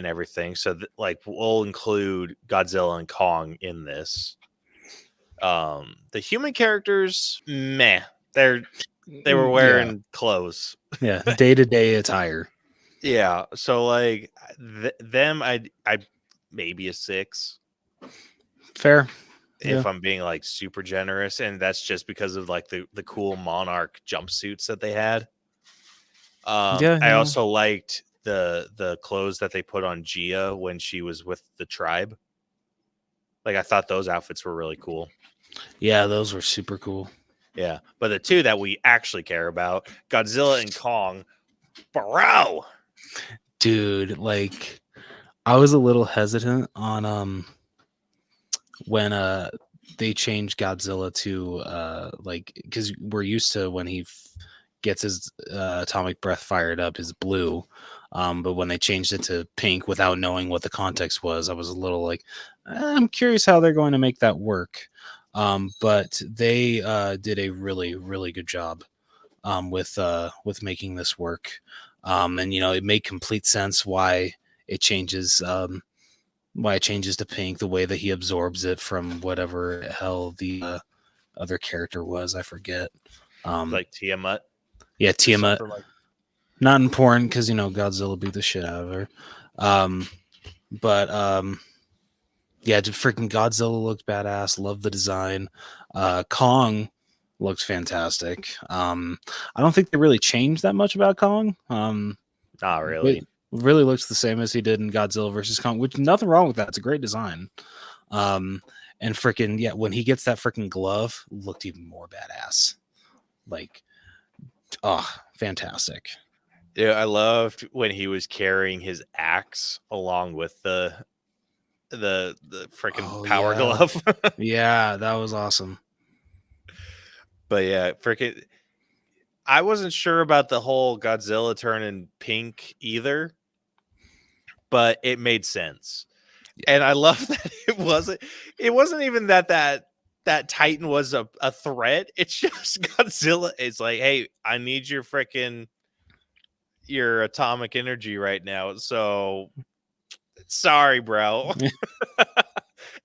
everything. So we'll include Godzilla and Kong in this. The human characters, meh. They were wearing clothes. Yeah, day-to-day attire. Yeah, so like them, I maybe a 6. Fair. If I'm being like super generous, and that's just because of like the cool Monarch jumpsuits that they had. I also liked the clothes that they put on Gia when she was with the tribe. Like I thought those outfits were really cool. Yeah, those were super cool. Yeah, but the two that we actually care about, Godzilla and Kong, bro. Dude, like I was a little hesitant on when they changed Godzilla to because we're used to when he gets his atomic breath fired up is blue, but when they changed it to pink without knowing what the context was, I was a little like, I'm curious how they're going to make that work. But they did a really, really good job with making this work. And it made complete sense why it changes to pink, the way that he absorbs it from whatever hell the other character was. I forget. Like Tiamat. Yeah, Tiamat. Not important because Godzilla beat the shit out of her. But yeah, freaking Godzilla looked badass. Love the design. Kong looks fantastic. I don't think they really changed that much about Kong. Not really. It really looks the same as he did in Godzilla versus Kong, which nothing wrong with that. It's a great design. And freaking when he gets that freaking glove, looked even more badass. Like, oh, fantastic. Yeah, I loved when he was carrying his axe along with the freaking power glove. Yeah, that was awesome. But yeah, freaking, I wasn't sure about the whole Godzilla turning pink either, but it made sense. Yeah. And I love that it wasn't even that that Titan was a threat. It's just Godzilla. It's like, hey, I need your atomic energy right now. So sorry, bro.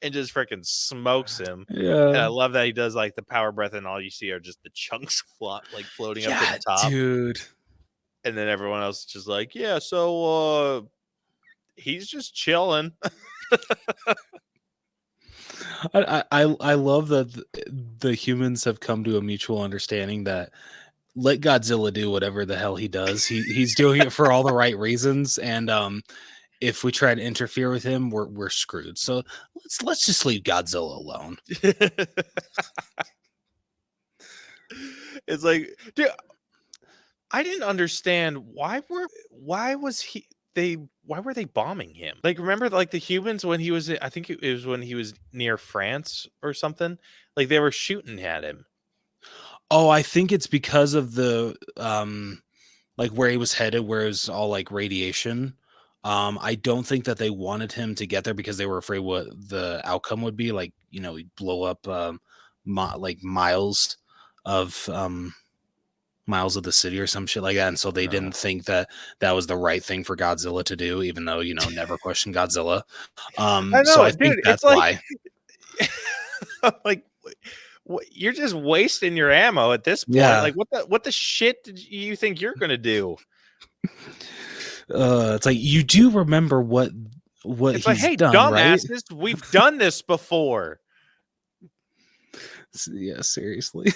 And just freaking smokes him. Yeah. And I love that he does like the power breath, and all you see are just the chunks floating up to the top. Dude. And then everyone else is just like, yeah, so he's just chilling. I love that the humans have come to a mutual understanding that let Godzilla do whatever the hell he does. He's doing it for all the right reasons, and if we try to interfere with him, we're screwed. So let's just leave Godzilla alone. It's like, dude, I didn't understand why were they bombing him? Like, remember, like the humans when he was, I think it was when he was near France or something. Like they were shooting at him. Oh, I think it's because of the like where he was headed, where it was all like radiation. I don't think that they wanted him to get there because they were afraid what the outcome would be. Like, he'd blow up like miles of the city or some shit like that. And so they didn't think that was the right thing for Godzilla to do, even though, never question Godzilla. I know, so I dude, think that's it's why. Like, you're just wasting your ammo at this point. Yeah. Like, what the shit did you think you're gonna do? It's like, you do remember what it's he's like, hey, done, dumbasses, right? we've done this before. Yeah, seriously.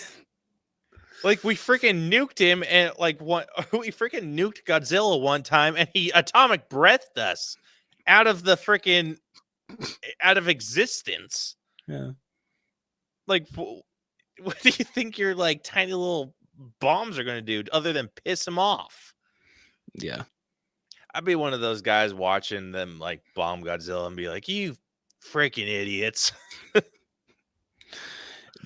Like, we freaking nuked him, and we freaking nuked Godzilla one time, and he atomic breathed us out of existence. Yeah. Like, what do you think your like tiny little bombs are gonna do other than piss him off? Yeah. I'd be one of those guys watching them like bomb Godzilla and be like, you freaking idiots.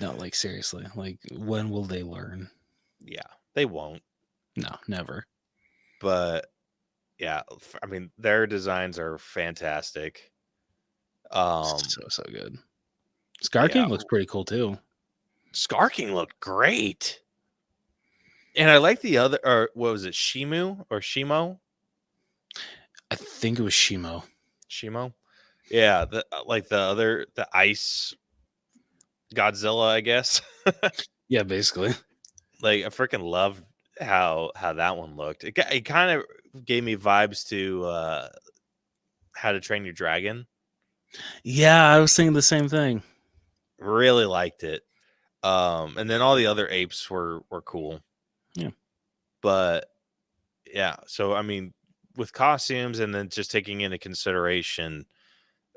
No, like, seriously, like, when will they learn? Yeah, they won't. No, never. But yeah, I mean, their designs are fantastic. So good. Scar King looks pretty cool too. Scar King looked great. And I like the other, or what was it, Shimu or Shimo? I think it was Shimo. Yeah, the ice Godzilla, I guess. Yeah, basically. Like, I freaking love how that one looked. It kind of gave me vibes to How to Train Your Dragon. Yeah, I was thinking the same thing. Really liked it. And then all the other apes were cool. Yeah. But yeah, so I mean, with costumes and then just taking into consideration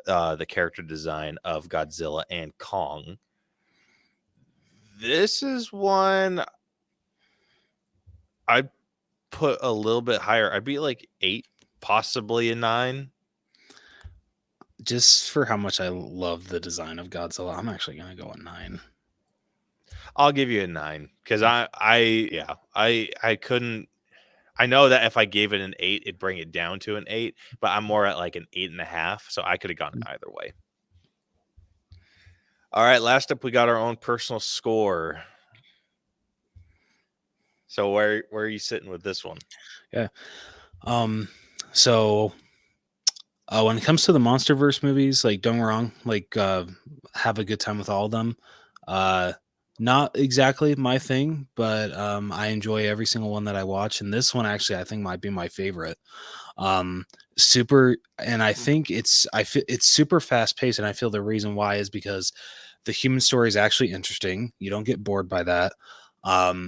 the character design of Godzilla and Kong, this is one I'd put a little bit higher. I'd be like 8, possibly a 9. Just for how much I love the design of Godzilla, I'm actually gonna go a 9. I'll give you a 9 because I couldn't. I know that if I gave it an 8, it'd bring it down to an 8, but I'm more at like an 8.5, so I could have gone either way. All right, last up, we got our own personal score. So where are you sitting with this one? Yeah. So when it comes to the MonsterVerse movies, like, don't get me wrong, like, have a good time with all of them. Not exactly my thing, but I enjoy every single one that I watch, and this one actually I think might be my favorite. Super, and I think it's super fast paced, and I feel the reason why is because the human story is actually interesting. You don't get bored by that. I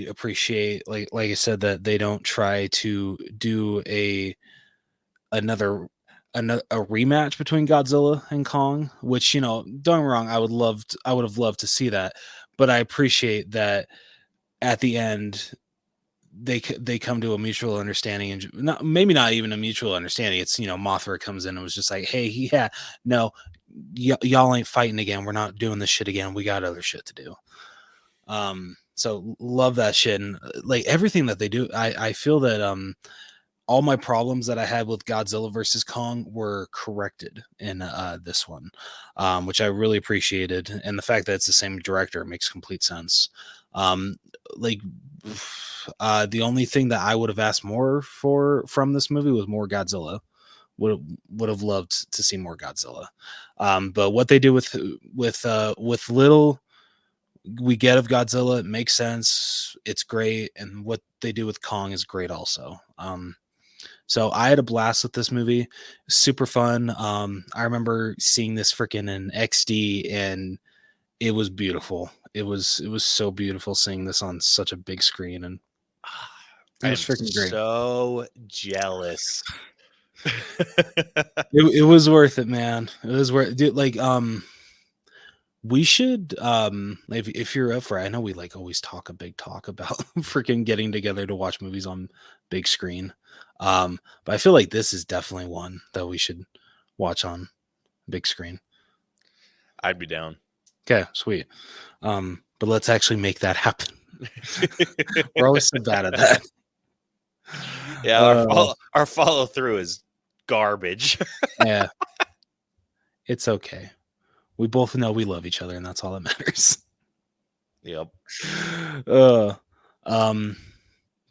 appreciate, like I said, that they don't try to do a rematch between Godzilla and Kong, which, don't get me wrong, I would have loved to see that, but I appreciate that at the end they come to a mutual understanding, and maybe not even a mutual understanding. It's, Mothra comes in and was just like, hey, yeah, no, y'all ain't fighting again. We're not doing this shit again. We got other shit to do. So love that shit, and like everything that they do, I feel that all my problems that I had with Godzilla versus Kong were corrected in this one, which I really appreciated. And the fact that it's the same director makes complete sense. Like the only thing that I would have asked more from this movie was more Godzilla. Would have loved to see more Godzilla. But what they do with little we get of Godzilla, it makes sense. It's great, and what they do with Kong is great also. So I had a blast with this movie. Super fun. I remember seeing this freaking in XD, and it was beautiful. It was so beautiful seeing this on such a big screen, and it was freaking great. So jealous. It was worth it, man. It was worth, dude, like we should if you're up for it, I know we like always talk a big talk about freaking getting together to watch movies on big screen. But I feel like this is definitely one that we should watch on big screen. I'd be down. Okay, sweet. But let's actually make that happen. We're always so bad at that. Yeah, our follow through is garbage. Yeah. It's okay. We both know we love each other, and that's all that matters. Yep. But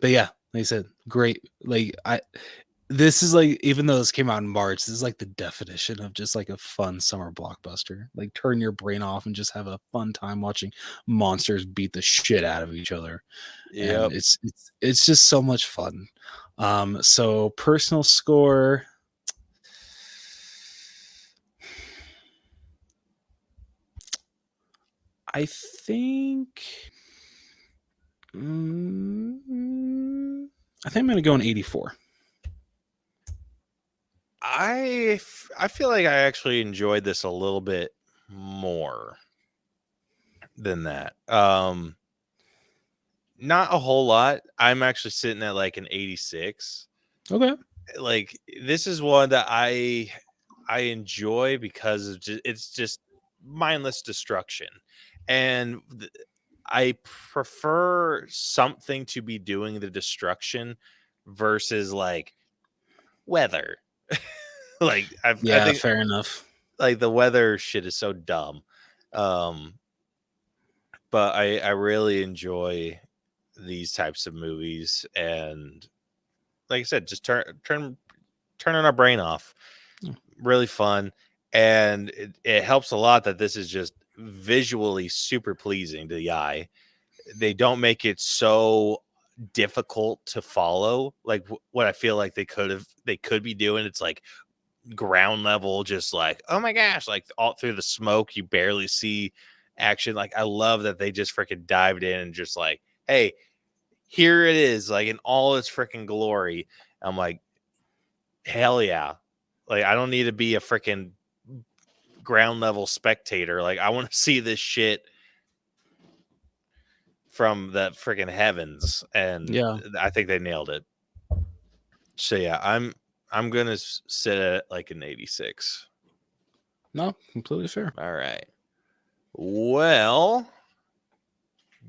yeah, like I said, great. Like this is like, even though this came out in March, this is like the definition of just like a fun summer blockbuster. Like turn your brain off and just have a fun time watching monsters beat the shit out of each other. Yeah, it's just so much fun. So personal score. I think I'm going to go an 84. I feel like I actually enjoyed this a little bit more than that. Not a whole lot. I'm actually sitting at like an 86. Okay. Like this is one that I enjoy because of it's just mindless destruction. And I prefer something to be doing the destruction versus like weather. I think fair enough. Like the weather shit is so dumb. But I really enjoy these types of movies, and like I said, just turning our brain off. Really fun. And it helps a lot that this is just visually super pleasing to the eye. They don't make it so difficult to follow, like what I feel like they could be doing. It's like ground level, just like, oh my gosh, like all through the smoke you barely see action. Like I love that they just freaking dived in and just like, hey, here it is, like in all its freaking glory. I'm like, hell yeah. Like I don't need to be a freaking ground level spectator. Like I want to see this shit from the freaking heavens, and yeah, I think they nailed it. So yeah, I'm gonna sit at like an 86. No, completely fair. All right. Well,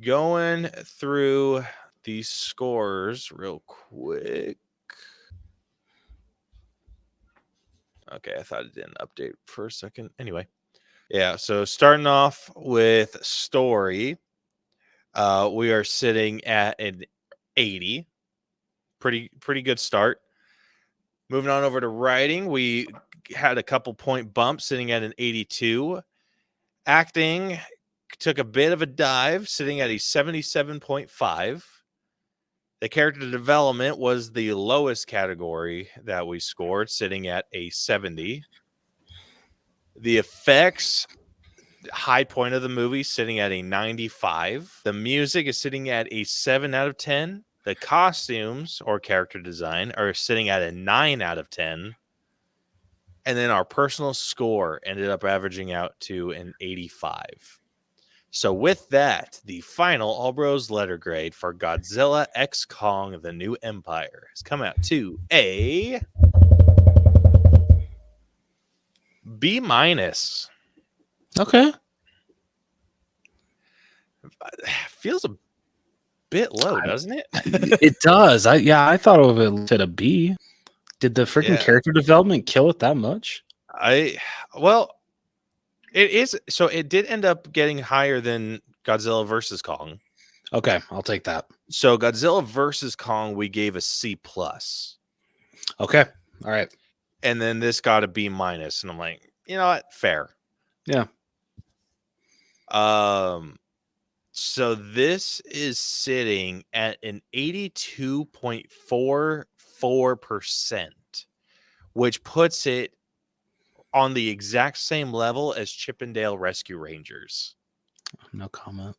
going through these scores real quick. Okay, I thought it didn't update for a second. Anyway, yeah. So starting off with story, we are sitting at an 80. Pretty good start. Moving on over to writing, we had a couple point bumps, sitting at an 82. Acting took a bit of a dive, sitting at a 77.5. The character development was the lowest category that we scored, sitting at a 70. The effects, high point of the movie, sitting at a 95. The music is sitting at a 7 out of 10. The costumes or character design are sitting at a 9 out of 10. And then our personal score ended up averaging out to an 85. So with that, the final All Bros letter grade for Godzilla X Kong: The New Empire has come out to a B-. Okay. Feels bit low, doesn't it? It does. I thought of it at a B. Did the freaking Yeah. character development kill it that much? Well, it is. So it did end up getting higher than Godzilla versus Kong. Okay, I'll take that. So Godzilla versus Kong, we gave a C plus, Okay, all right. and then this got a B minus, and I'm like, you know what, fair. Yeah. So this is sitting at an 82.44%, which puts it on the exact same level as Chippendale Rescue Rangers. No comment.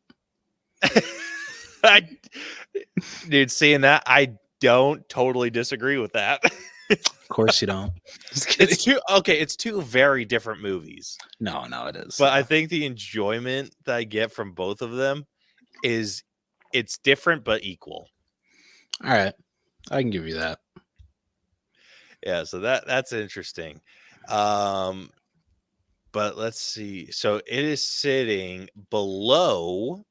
Dude, seeing that, I don't totally disagree with that. Of course you don't. Just kidding. It's two very different movies. No, it is. But I think the enjoyment that I get from both of them is it's different but equal. All right. I can give you that. Yeah, so that's interesting. But let's see. So it is sitting below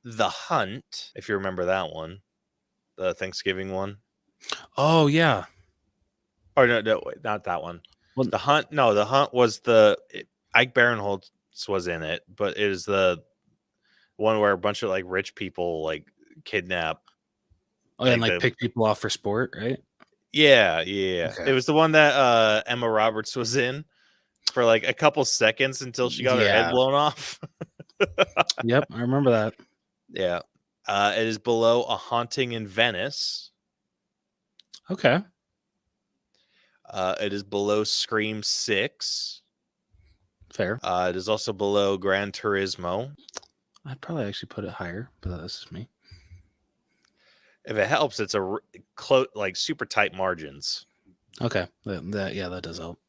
The Hunt, if you remember that one, the Thanksgiving one. Oh yeah. Or no, wait, not that one. Well, The Hunt. No, The Hunt was Ike Barinholtz was in it, but it is the one where a bunch of like rich people like kidnap. Oh, and like pick people off for sport, right? Yeah. Okay. It was the one that Emma Roberts was in for like a couple seconds until she got her head blown off. Yep, I remember that. Yeah. It is below A Haunting in Venice. Okay. It is below Scream 6. Fair. It is also below Gran Turismo. I'd probably actually put it higher, but that's just me. If it helps, it's a close, like super tight margins. Okay. That does help.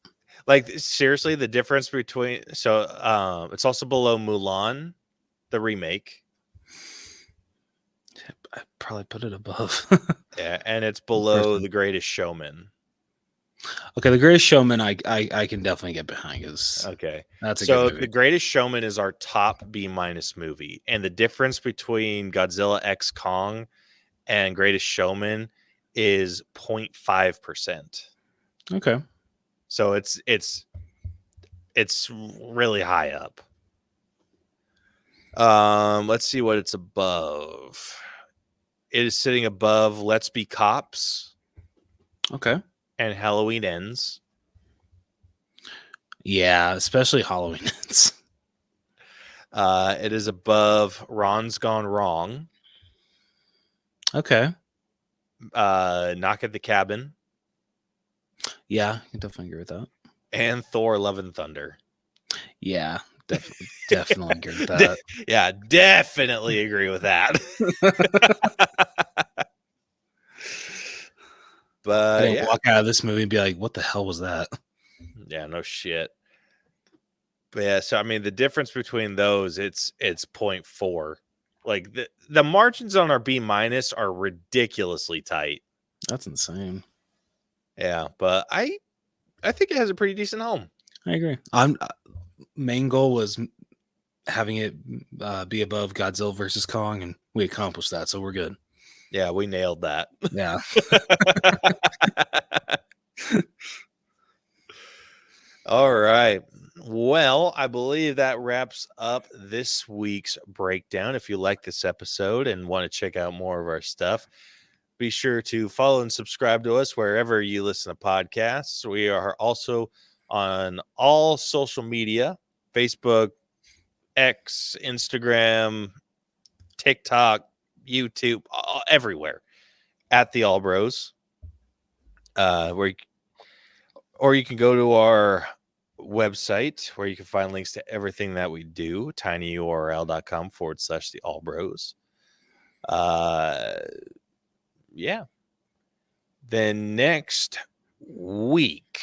Like seriously, the difference between it's also below Mulan, the remake. I'd probably put it above. Yeah, and it's below The Greatest Showman. Okay, The Greatest Showman, I can definitely get behind. Okay, that's a good movie. The Greatest Showman is our top B- movie, and the difference between Godzilla X Kong and Greatest Showman is 0.5%. Okay, so it's really high up. Let's see what it's above. It is sitting above Let's Be Cops. Okay. And Halloween Ends. Yeah, especially Halloween Ends. It is above Ron's Gone Wrong. Okay. Knock at the Cabin. Yeah, I can definitely agree with that. And Thor Love and Thunder. Yeah, definitely agree with that. Yeah, definitely agree with that. But I didn't walk out of this movie and be like, what the hell was that? Yeah, no shit. But yeah, so I mean the difference between those, it's 0.4. Like the margins on our B- are ridiculously tight. That's insane. Yeah, but I think it has a pretty decent home. I agree. Main goal was having it be above Godzilla versus Kong, and we accomplished that, so we're good. Yeah, we nailed that. Yeah. All right. Well, I believe that wraps up this week's breakdown. If you like this episode and want to check out more of our stuff, be sure to follow and subscribe to us wherever you listen to podcasts. We are also on all social media: Facebook, X, Instagram, TikTok, YouTube, everywhere at the All Bros. Or you can go to our website where you can find links to everything that we do, tinyurl.com/the All Bros. Yeah. Then next week,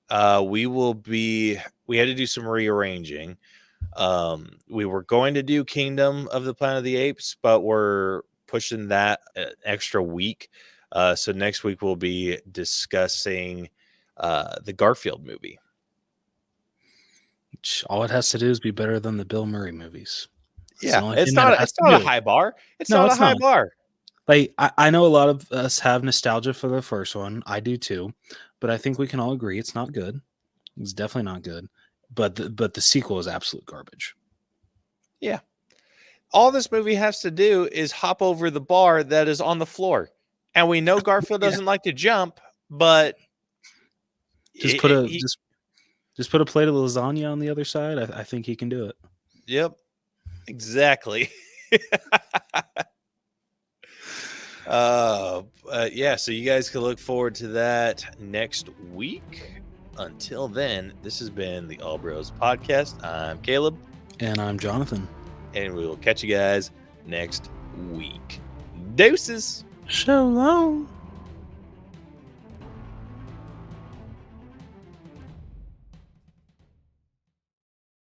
we had to do some rearranging. We were going to do Kingdom of the Planet of the Apes, but we're pushing that an extra week. So next week we'll be discussing the Garfield movie. All it has to do is be better than the Bill Murray movies. It's not a high bar. It's not a high bar. Like, I know a lot of us have nostalgia for the first one. I do too, but I think we can all agree it's not good. It's definitely not good. But the sequel is absolute garbage. Yeah. All this movie has to do is hop over the bar that is on the floor. And we know Garfield doesn't like to jump, but just put a plate of lasagna on the other side. I think he can do it. Yep. Exactly. Yeah, so you guys can look forward to that next week. Until then, this has been the All Bros Podcast. I'm Caleb. And I'm Jonathan. And we will catch you guys next week. Deuces. So long.